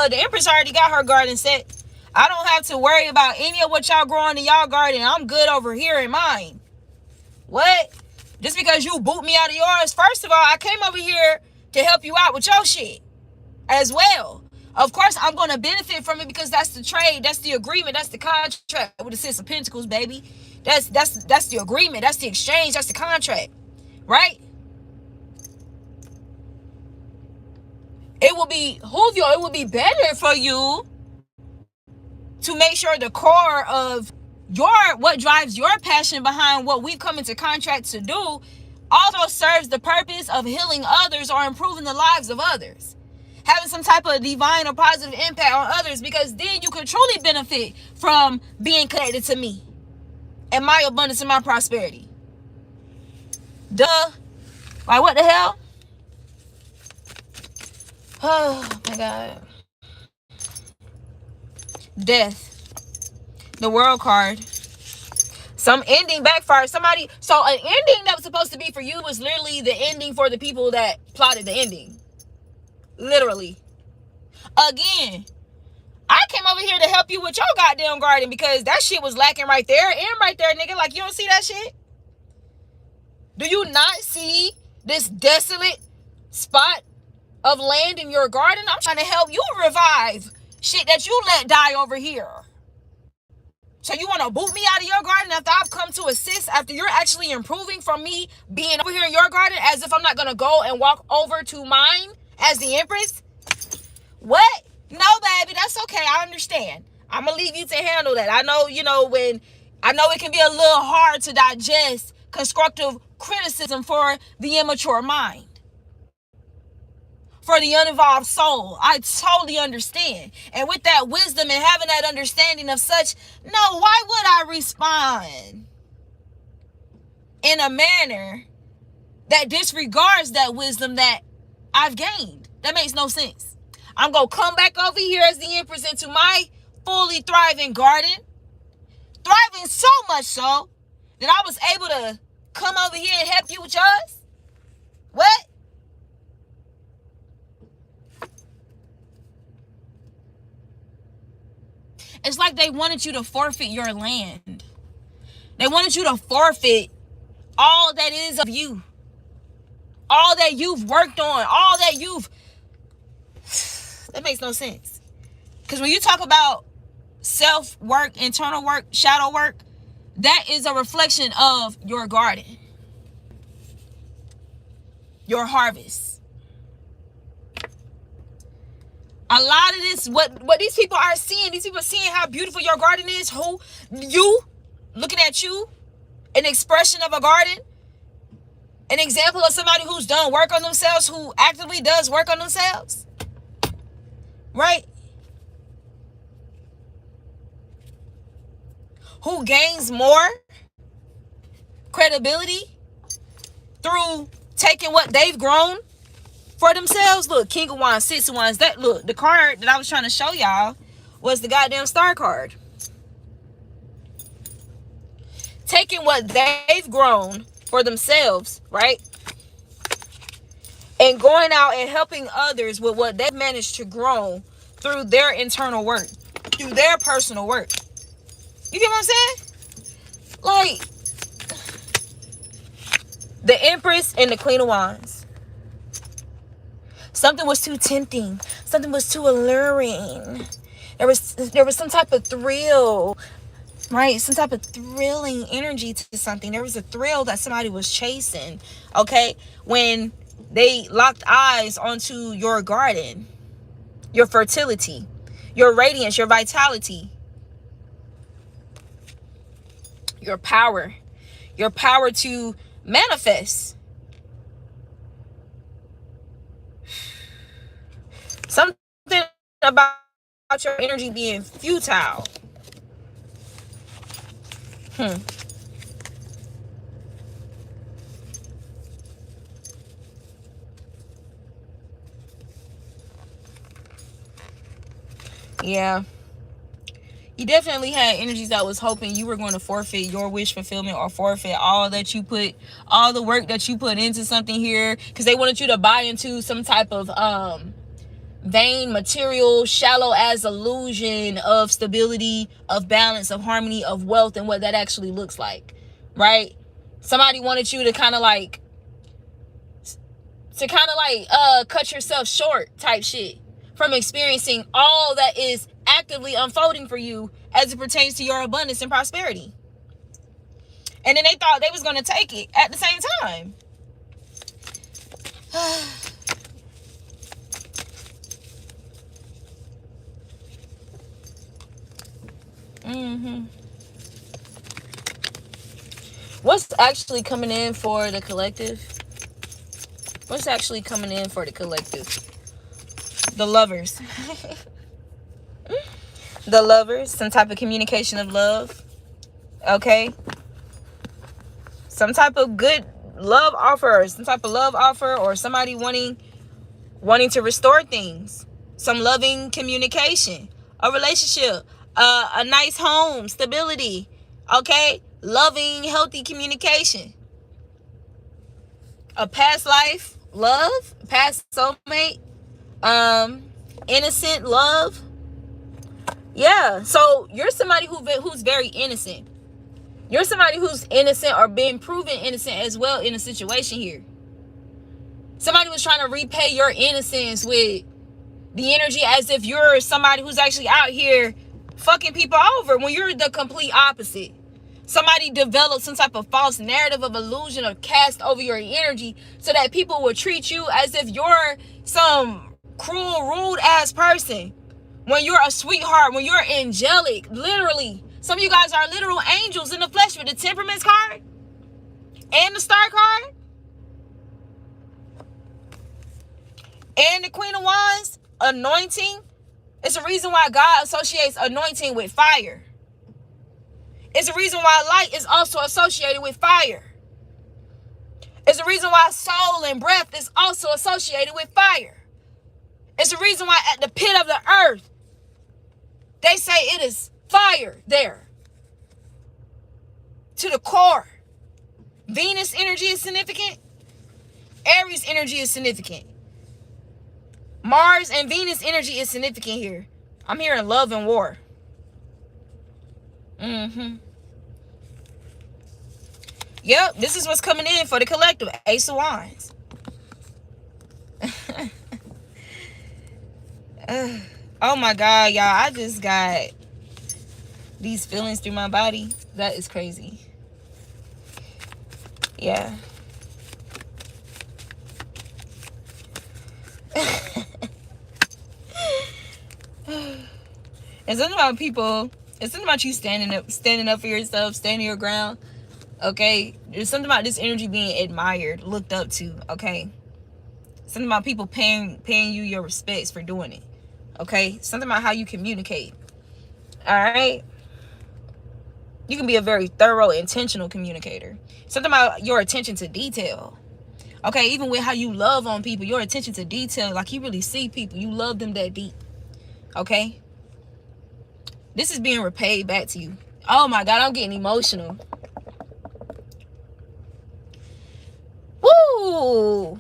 the Empress already got her garden set. I don't have to worry about any of what y'all growing in y'all garden. I'm good over here in mine. What? Just because you boot me out of yours? First of all, I came over here to help you out with your shit as well. Of course, I'm going to benefit from it because that's the trade, that's the agreement, that's the contract with the 6 of Pentacles, baby. That's the agreement, that's the exchange, that's the contract, right? It will be better for you to make sure the core of what drives your passion behind what we've come into contract to do also serves the purpose of healing others or improving the lives of others. Having some type of divine or positive impact on others, because then you can truly benefit from being connected to me and my abundance and my prosperity. Duh. Like, what the hell? Oh my God. Death. The World card. Some ending backfired. So an ending that was supposed to be for you was literally the ending for the people that plotted the ending. Literally. Again, I came over here to help you with your goddamn garden because that shit was lacking right there and right there, nigga. Like, you don't see that shit? Do you not see this desolate spot of land in your garden? I'm trying to help you revive shit that you let die over here. So you want to boot me out of your garden after I've come to assist, after you're actually improving from me being over here in your garden, as if I'm not going to go and walk over to mine as the Empress? What? No, baby, that's okay. I understand. I'm going to leave you to handle that. I know, I know it can be a little hard to digest constructive criticism for the immature mind, for the uninvolved soul. I totally understand. And with that wisdom and having that understanding of such, no, why would I respond in a manner that disregards that wisdom that I've gained? That makes no sense. I'm going to come back over here as the Empress into my fully thriving garden, thriving so much so that I was able to come over here and help you with yours. What? It's like they wanted you to forfeit your land. They wanted you to forfeit all that is of you. All that you've worked on. All that you've... That makes no sense. Because when you talk about self-work, internal work, shadow work, that is a reflection of your garden. Your harvest. A lot of this, what these people are seeing, these people are seeing how beautiful your garden is. Who? You, looking at you, an expression of a garden, an example of somebody who's done work on themselves, who actively does work on themselves, right? Who gains more credibility through taking what they've grown for themselves. Look, King of Wands, Six of Wands. That, look, the card that I was trying to show y'all was the goddamn Star card. Taking what they've grown for themselves, right? And going out and helping others with what they've managed to grow through their internal work, through their personal work. You get what I'm saying? Like, the Empress and the Queen of Wands. Something was too tempting. Something was too alluring. There was some type of thrill, right? Some type of thrilling energy to something. There was a thrill that somebody was chasing, okay? When they locked eyes onto your garden, your fertility, your radiance, your vitality, your power to manifest. Something about your energy being futile. Yeah. You definitely had energies that was hoping you were going to forfeit your wish fulfillment or forfeit all the work that you put into something here, because they wanted you to buy into some type of vain, material, shallow as illusion of stability, of balance, of harmony, of wealth, and what that actually looks like, right? Somebody wanted you to kind of like cut yourself short type shit from experiencing all that is actively unfolding for you as it pertains to your abundance and prosperity. And then they thought they was going to take it at the same time. What's actually coming in for the collective? What's actually coming in for the collective? The Lovers. The Lovers, some type of communication of love. Okay? Some type of good love offer, some type of love offer, or somebody wanting to restore things. Some loving communication, a relationship, a nice home, stability. Okay? Loving, healthy communication. A past life love, past soulmate, innocent love. Yeah, so you're somebody who's very innocent. You're somebody who's innocent or being proven innocent as well in a situation here. Somebody was trying to repay your innocence with the energy as if you're somebody who's actually out here fucking people over when you're the complete opposite. Somebody developed some type of false narrative of illusion or cast over your energy so that people will treat you as if you're some cruel, rude ass person. When you're a sweetheart, when you're angelic, literally. Some of you guys are literal angels in the flesh with the temperaments card and the star card and the Queen of Wands, anointing. It's a reason why God associates anointing with fire. It's a reason why light is also associated with fire. It's a reason why soul and breath is also associated with fire. It's a reason why at the pit of the earth, they say it is fire there. To the core. Venus energy is significant. Aries energy is significant. Mars and Venus energy is significant here. I'm hearing love and war. Yep, this is what's coming in for the collective. Ace of Wands. Oh my God, y'all. I just got these feelings through my body. That is crazy. Yeah. It's something about people. It's something about you standing up for yourself, standing your ground. Okay, there's something about this energy being admired, looked up to. Okay, something about people paying you your respects for doing it. Okay, something about how you communicate. All right, you can be a very thorough, intentional communicator. Something about your attention to detail. Okay, even with how you love on people, your attention to detail, like you really see people, you love them that deep. Okay, this is being repaid back to you. Oh my God, I'm getting emotional. Woo!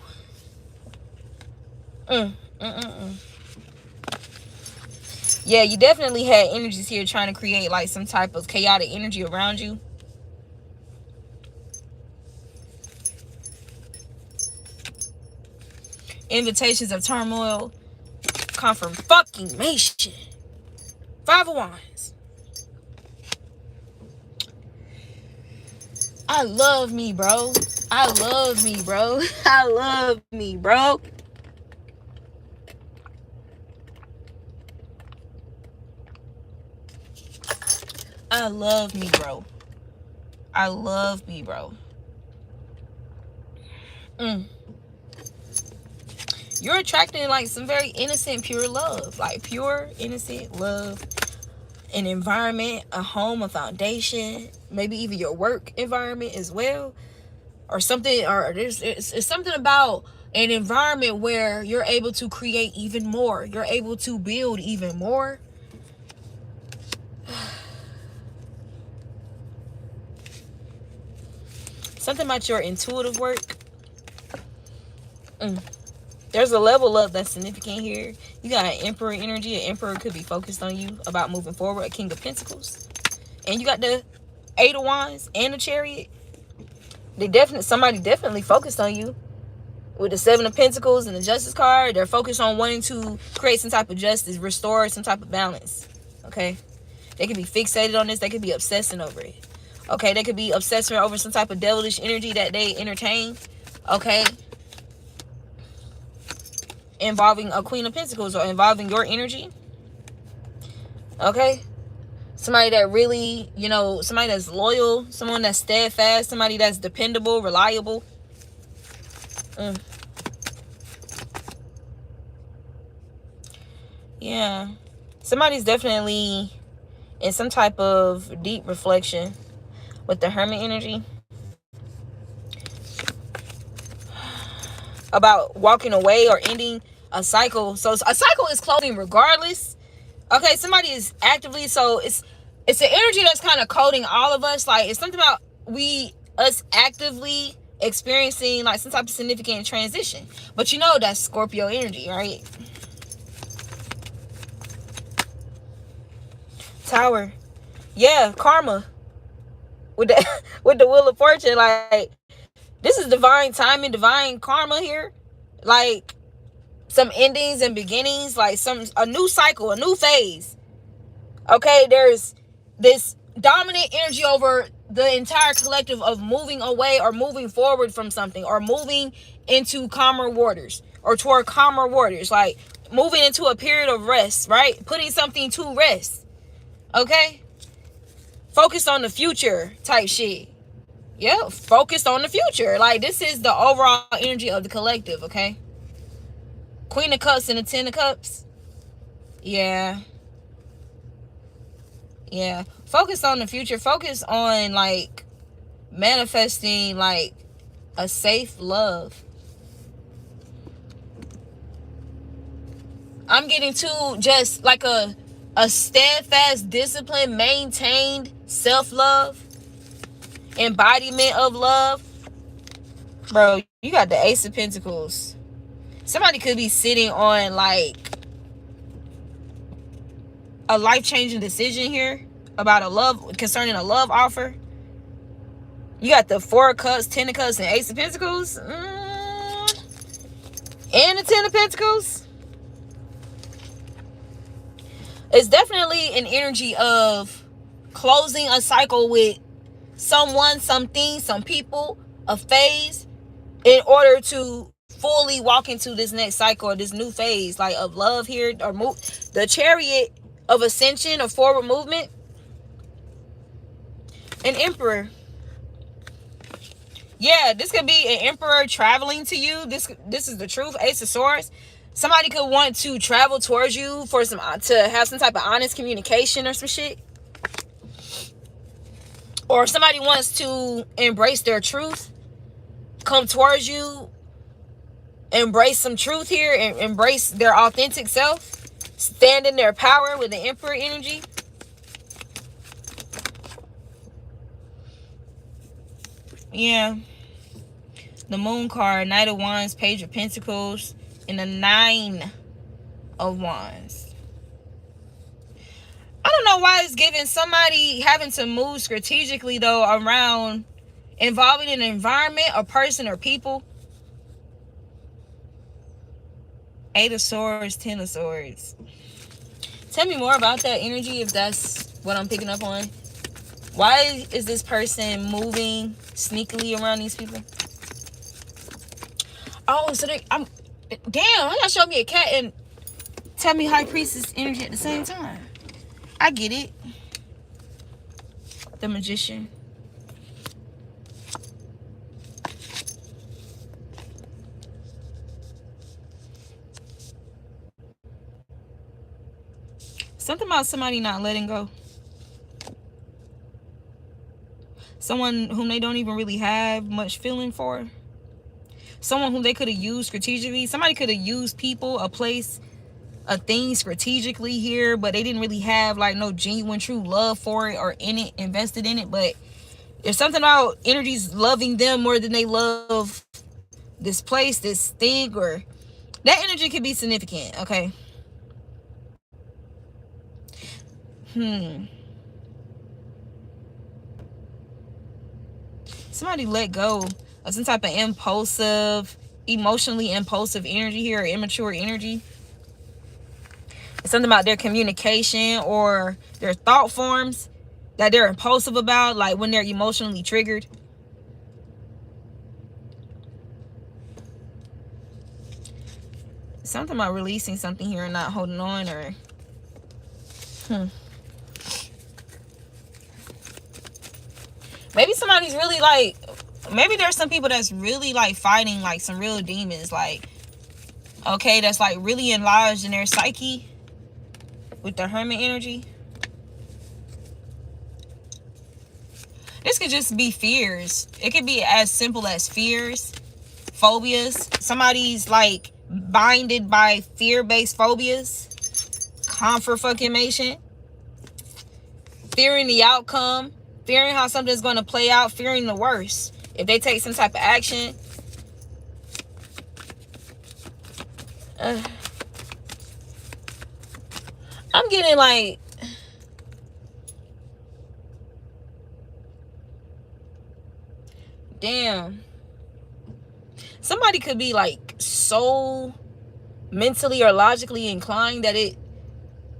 Yeah, you definitely had energies here trying to create like some type of chaotic energy around you. Invitations of turmoil. Confirmation. 5 of Wands. I love me, bro. I love me, bro. I love me, bro. I love me, bro. I love me, bro. You're attracting like some very innocent, pure love. Like pure, innocent love. An environment, a home, a foundation. Maybe even your work environment as well. Or something, or it's something about an environment where you're able to create even more. You're able to build even more. Something about your intuitive work. There's a level up that's significant here. You got an Emperor energy. An Emperor could be focused on you about moving forward. A King of Pentacles. And you got the 8 of Wands and the Chariot. Somebody definitely focused on you. With the 7 of Pentacles and the Justice card, they're focused on wanting to create some type of justice, restore some type of balance. Okay? They could be fixated on this. They could be obsessing over it. Okay? They could be obsessing over some type of devilish energy that they entertain. Okay? Involving a Queen of Pentacles or involving your energy. Okay? Somebody that really, somebody that's loyal, someone that's steadfast, somebody that's dependable, reliable. Yeah. Somebody's definitely in some type of deep reflection with the Hermit energy. About walking away or ending a cycle. So a cycle is closing regardless. Okay, somebody is actively, so it's an energy that's kind of coding all of us. Like it's something about us actively experiencing like some type of significant transition. But that's Scorpio energy, right? Tower. Yeah, karma. With the Wheel of Fortune, like this is divine timing, divine karma here. Like some endings and beginnings, like a new cycle, a new phase. Okay, there's this dominant energy over the entire collective of moving away or moving forward from something, or moving into calmer waters, or toward calmer waters, like moving into a period of rest, right? Putting something to rest. Okay? Focus on the future type shit. Yeah, focused on the future. Like, this is the overall energy of the collective, okay? Queen of Cups and the Ten of Cups. Yeah. Yeah. Focus on the future. Focus on, like, manifesting, like, a safe love. I'm getting to just, like, a steadfast, discipline, maintained self-love, embodiment of love. Bro, you got the Ace of Pentacles. Somebody could be sitting on, like, a life-changing decision here about concerning a love offer. You got the Four of Cups, Ten of Cups, and Ace of Pentacles. And the Ten of Pentacles. It's definitely an energy of closing a cycle with someone, something, some people, a phase, in order to fully walk into this next cycle, or this new phase, like, of love here, or the Chariot of ascension, or forward movement. An Emperor. Yeah, this could be an Emperor traveling to you. This is the truth. Ace of Swords. Somebody could want to travel towards you for to have some type of honest communication or some shit. Or somebody wants to embrace their truth, come towards you, embrace some truth here, and embrace their authentic self, stand in their power with the Emperor energy. Yeah. The Moon card, Knight of Wands, Page of Pentacles, and the Nine of Wands. I don't know why it's giving somebody having to move strategically, though, around involving an environment, a person, or people. Eight of Swords, Ten of Swords. Tell me more about that energy, if that's what I'm picking up on. Why is this person moving sneakily around these people? Oh, so damn, why y'all show me a cat and tell me High Priestess energy at the same time? I get it. The Magician. Something about somebody not letting go. Someone whom they don't even really have much feeling for. Someone whom they could have used strategically. Somebody could have used people, a place, a thing strategically here, but they didn't really have, like, no genuine true love for it, or in it, invested in it. But there's something about energies loving them more than they love this place, this thing, or that energy could be significant. Okay. Somebody let go of some type of emotionally impulsive energy here, or immature energy. It's something about their communication or their thought forms that they're impulsive about, like when they're emotionally triggered. Something about releasing something here and not holding on, or maybe somebody's really, like, maybe there's some people that's really, like, fighting, like, some real demons, like, okay, that's, like, really enlarged in their psyche with the Hermit energy. This could just be fears. It could be as simple as fears, phobias. Somebody's, like, binded by fear-based phobias, confirmation, fearing the outcome, fearing how something's going to play out, fearing the worst if they take some type of action. I'm getting, like, damn, somebody could be, like, so mentally or logically inclined that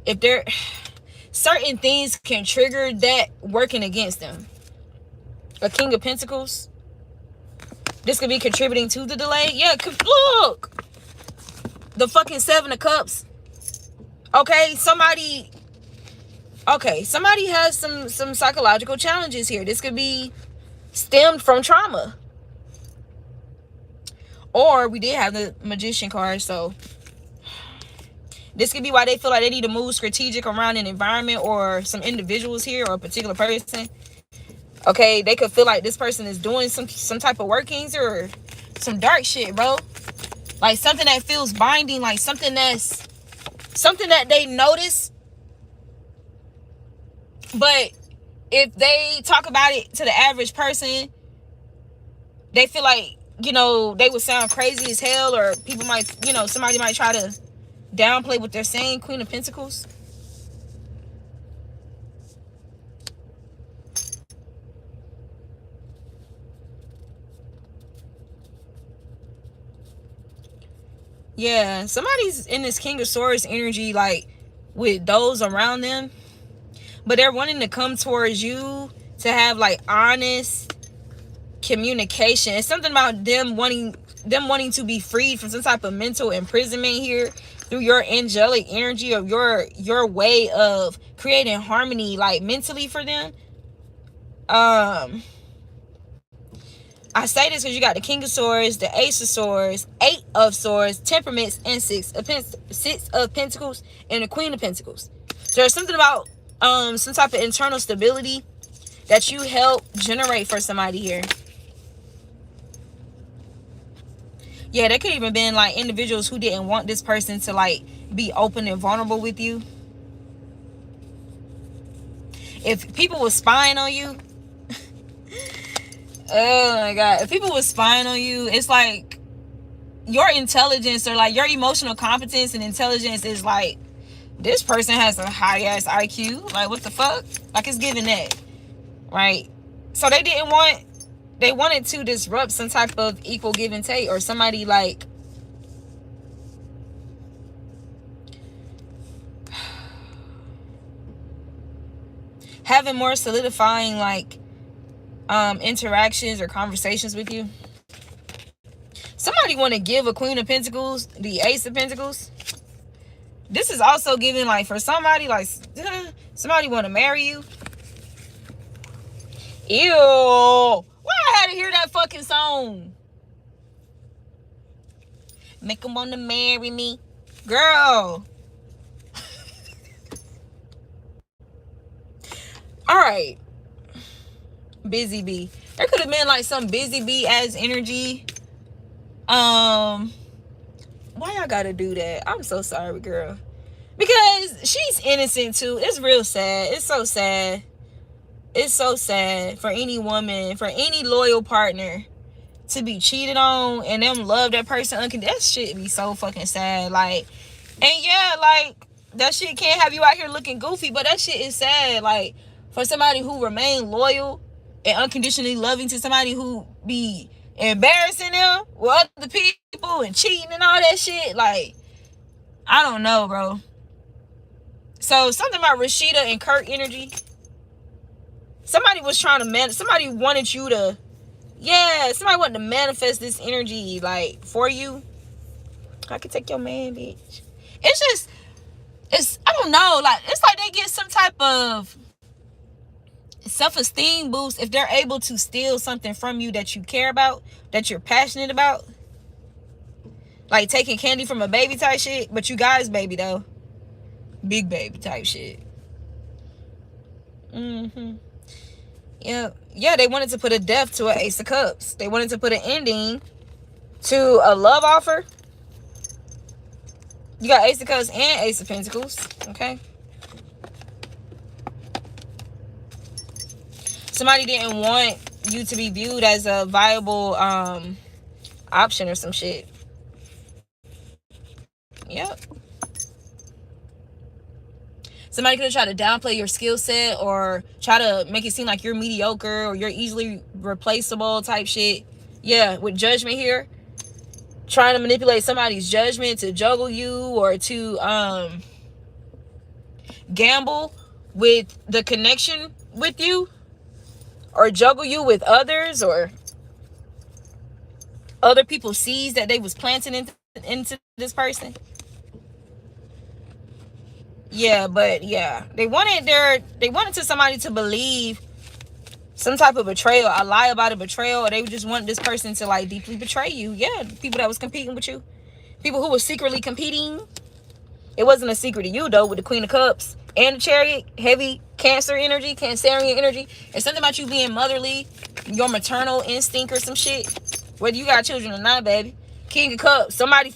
if they're certain things can trigger that working against them. A King of Pentacles. This could be contributing to the delay. Yeah, look. The fucking Seven of Cups. Okay, somebody has some psychological challenges here. This could be stemmed from trauma. Or we did have the Magician card, so this could be why they feel like they need to move strategic around an environment or some individuals here or a particular person. Okay, they could feel like this person is doing some type of workings or some dark shit, bro. Like something that feels binding, like something that they notice. But if they talk about it to the average person, they feel like, they would sound crazy as hell, or people might, somebody might try to downplay what they're saying. Queen of Pentacles. Yeah, somebody's in this King of Swords energy, like, with those around them. But they're wanting to come towards you to have, like, honest communication. It's something about them wanting to be freed from some type of mental imprisonment here through your angelic energy, or your way of creating harmony, like, mentally for them. I say this because you got the King of Swords, the Ace of Swords, Eight of Swords, Temperaments, and Six of Pentacles, and the Queen of Pentacles. So there's something about some type of internal stability that you help generate for somebody here. Yeah, there could even been like individuals who didn't want this person to like be open and vulnerable with you. If people were spying on you, oh my god, if people were spying on you, it's like your intelligence, or like your emotional competence and intelligence is like, this person has a high ass IQ. Like, what the fuck? Like, it's giving that, right? So they wanted to disrupt some type of equal give and take, or somebody like having more solidifying like interactions or conversations with you. Somebody want to give a Queen of Pentacles the Ace of Pentacles. This is also giving like for somebody like somebody want to marry you. Ew. Why I had to hear that fucking song? Make them want to marry me. Girl. Alright. Busy bee. There could have been like some busy bee as energy. Why y'all gotta do that? I'm so sorry, girl. Because she's innocent too. It's real sad. It's so sad. It's so sad for any woman, for any loyal partner to be cheated on and them love that person unconditionally. That shit be so fucking sad. Like, and yeah, like, that shit can't have you out here looking goofy, but that shit is sad. Like, for somebody who remain loyal and unconditionally loving to somebody who be embarrassing them with other people and cheating and all that shit. Like, I don't know, bro. So, something about Rashida and Kurt energy. Somebody was trying to somebody wanted you to, somebody wanted to manifest this energy, like, for you. I could take your man, bitch. I don't know, like, it's like they get some type of self-esteem boost if they're able to steal something from you that you care about, that you're passionate about. Like taking candy from a baby type shit, but you guys baby though. Big baby type shit. Yeah, they wanted to put a death to an Ace of Cups. They wanted to put an ending to a love offer. You got Ace of Cups and Ace of Pentacles. Okay. Somebody didn't want you to be viewed as a viable option or some shit. Yep. Somebody could have tried to downplay your skill set or try to make it seem like you're mediocre or you're easily replaceable type shit. Yeah, with judgment here. Trying to manipulate somebody's judgment to juggle you or to gamble with the connection with you, or juggle you with others, or other people's seeds that they was planting into this person. Yeah, but yeah, they wanted to somebody to believe some type of betrayal, a lie about a betrayal, or they just want this person to like deeply betray you. Yeah, people that was competing with you, people who were secretly competing. It wasn't a secret to you though, with the Queen of Cups and the Chariot, heavy Cancer energy, Cancerian energy. It's something about you being motherly, your maternal instinct or some shit. Whether you got children or not, baby. King of Cups, somebody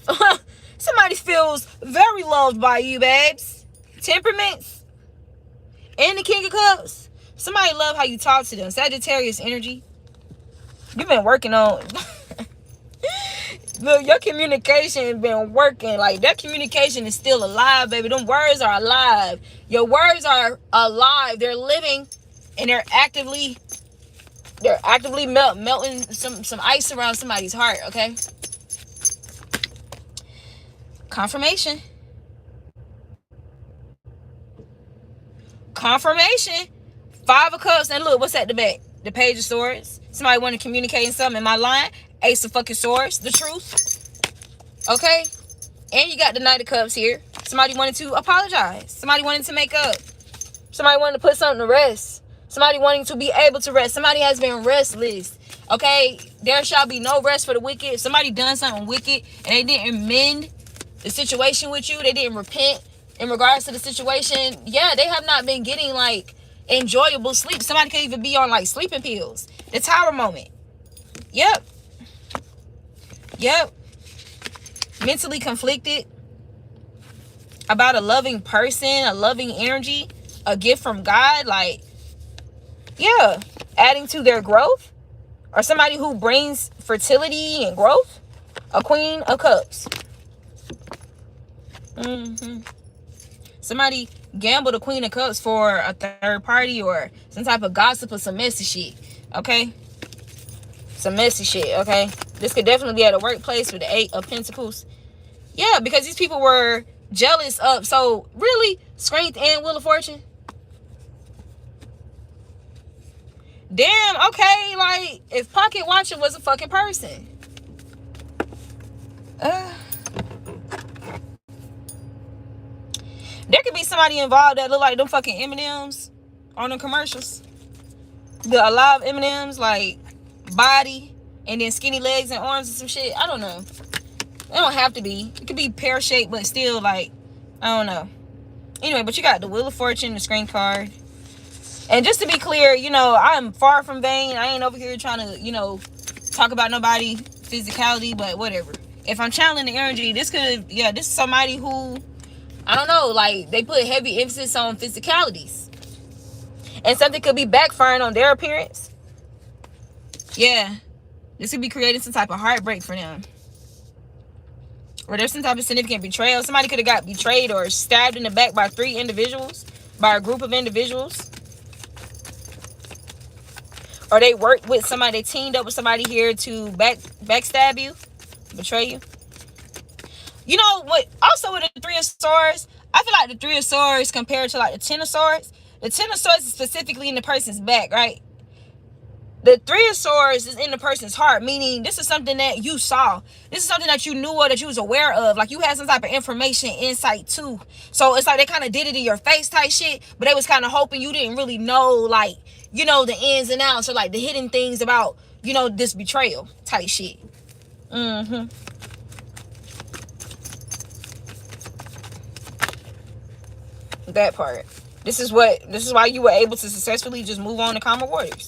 feels very loved by you, babes. Temperaments and the King of Cups. Somebody love how you talk to them. Sagittarius energy. You've been working on look, your communication been working. Like, that communication is still alive, baby. Them words are alive. Your words are alive. They're living, and they're actively melting some ice around somebody's heart. Okay. Confirmation. Five of Cups. And look, what's at the back? The Page of Swords. Somebody want to communicate something. Am I lying? Ace of fucking Swords. The truth. Okay. And you got the Knight of Cups here. Somebody wanted to apologize. Somebody wanted to make up. Somebody wanted to put something to rest. Somebody wanting to be able to rest. Somebody has been restless. Okay. There shall be no rest for the wicked. If somebody done something wicked and they didn't mend the situation with you, they didn't repent in regards to the situation, yeah, they have not been getting like enjoyable sleep. Somebody could even be on like sleeping pills. The Tower moment. Yep. Mentally conflicted about a loving person, a loving energy, a gift from God. Like, yeah, adding to their growth, or somebody who brings fertility and growth. A Queen of Cups. Somebody gambled a Queen of Cups for a third party, or some type of gossip, or some messy shit. Okay. Some messy shit. Okay. This could definitely be at a workplace with the 8 of Pentacles. Yeah, because these people were jealous of, so really, Strength and Wheel of Fortune. Damn, okay, like, if Pocket Watcher was a fucking person. There could be somebody involved that look like them fucking M&Ms on the commercials. The alive M&Ms, like, body, and then skinny legs and arms and some shit. I don't know. It don't have to be. It could be pear-shaped, but still, like, I don't know. Anyway, but you got the Wheel of Fortune, the screen card. And just to be clear, you know, I'm far from vain. I ain't over here trying to, you know, talk about nobody physicality, but whatever. If I'm channeling the energy, this is somebody who, I don't know, like, they put heavy emphasis on physicalities. And something could be backfiring on their appearance. Yeah. This could be creating some type of heartbreak for them. Or there's some type of significant betrayal. Somebody could have got betrayed or stabbed in the back by 3 individuals. By a group of individuals. Or they worked with somebody. They teamed up with somebody here to backstab you. Betray you. You know what? Also with the 3 of Swords, I feel like the 3 of Swords compared to like the 10 of Swords. The 10 of Swords is specifically in the person's back, right? The 3 of Swords is in the person's heart, meaning this is something that you saw. This is something that you knew or that you was aware of. Like, you had some type of information, insight too. So it's like they kind of did it in your face type shit, but they was kind of hoping you didn't really know, like, you know, the ins and outs, or like the hidden things about, you know, this betrayal type shit. That part. This is why you were able to successfully just move on to calmer waters.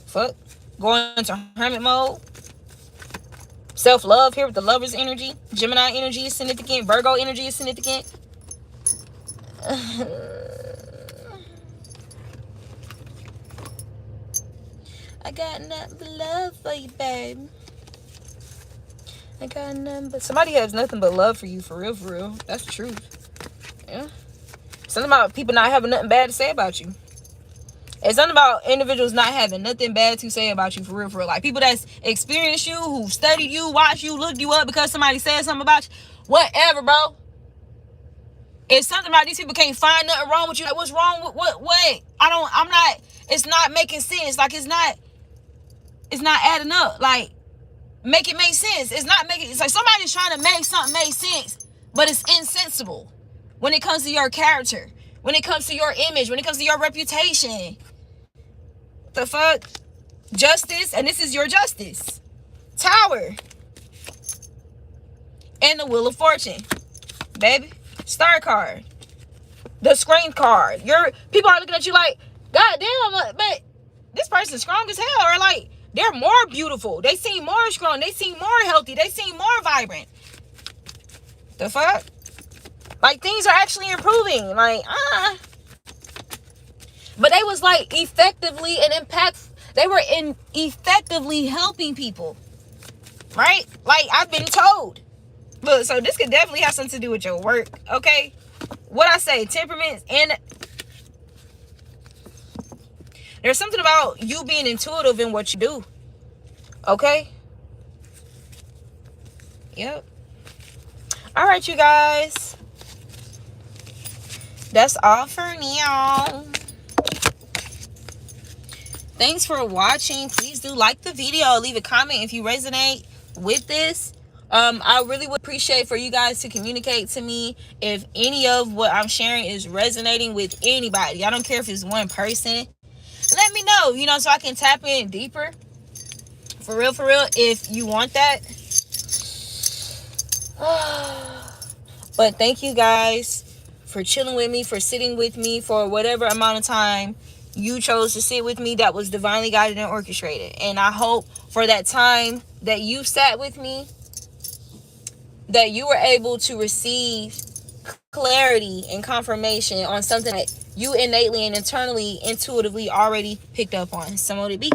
Fuck. Going into hermit mode. Self-love here with the Lover's energy. Gemini energy is significant. Virgo energy is significant. I got nothing but love for you, babe. I got nothing but... Somebody has nothing but love for you, for real, for real. That's the truth. Yeah. Something about people not having nothing bad to say about you. It's something about individuals not having nothing bad to say about you, for real, for real. Like, people that's experienced you, who studied you, watched you, looked you up because somebody said something about you. Whatever, bro. It's something about these people can't find nothing wrong with you. Like, what's wrong with what? I'm not, it's not making sense. Like, it's not adding up. Like, make it make sense. It's like somebody's trying to make something make sense, but it's insensible when it comes to your character, when it comes to your image, when it comes to your reputation. The fuck? Justice, and this is your justice. Tower. And the Wheel of Fortune. Baby. Star card. The Scream card. People are looking at you like, God damn, but this person's strong as hell. Or like, they're more beautiful. They seem more strong. They seem more healthy. They seem more vibrant. The fuck? Like, things are actually improving. Like, But they was like effectively and impact. They were effectively helping people. Right? Like, I've been told. Look, so this could definitely have something to do with your work. Okay? What I say, temperaments, and there's something about you being intuitive in what you do. Okay? Yep. All right, you guys. That's all for now. Thanks for watching. Please do like the video. Leave a comment if you resonate with this. I really would appreciate for you guys to communicate to me if any of what I'm sharing is resonating with anybody. I don't care if it's one person. Let me know, so I can tap in deeper. For real, if you want that. But thank you guys for chilling with me, for sitting with me for whatever amount of time you chose to sit with me that was divinely guided and orchestrated. And I hope for that time that you sat with me, that you were able to receive clarity and confirmation on something that you innately and internally, intuitively already picked up on. So mote it be.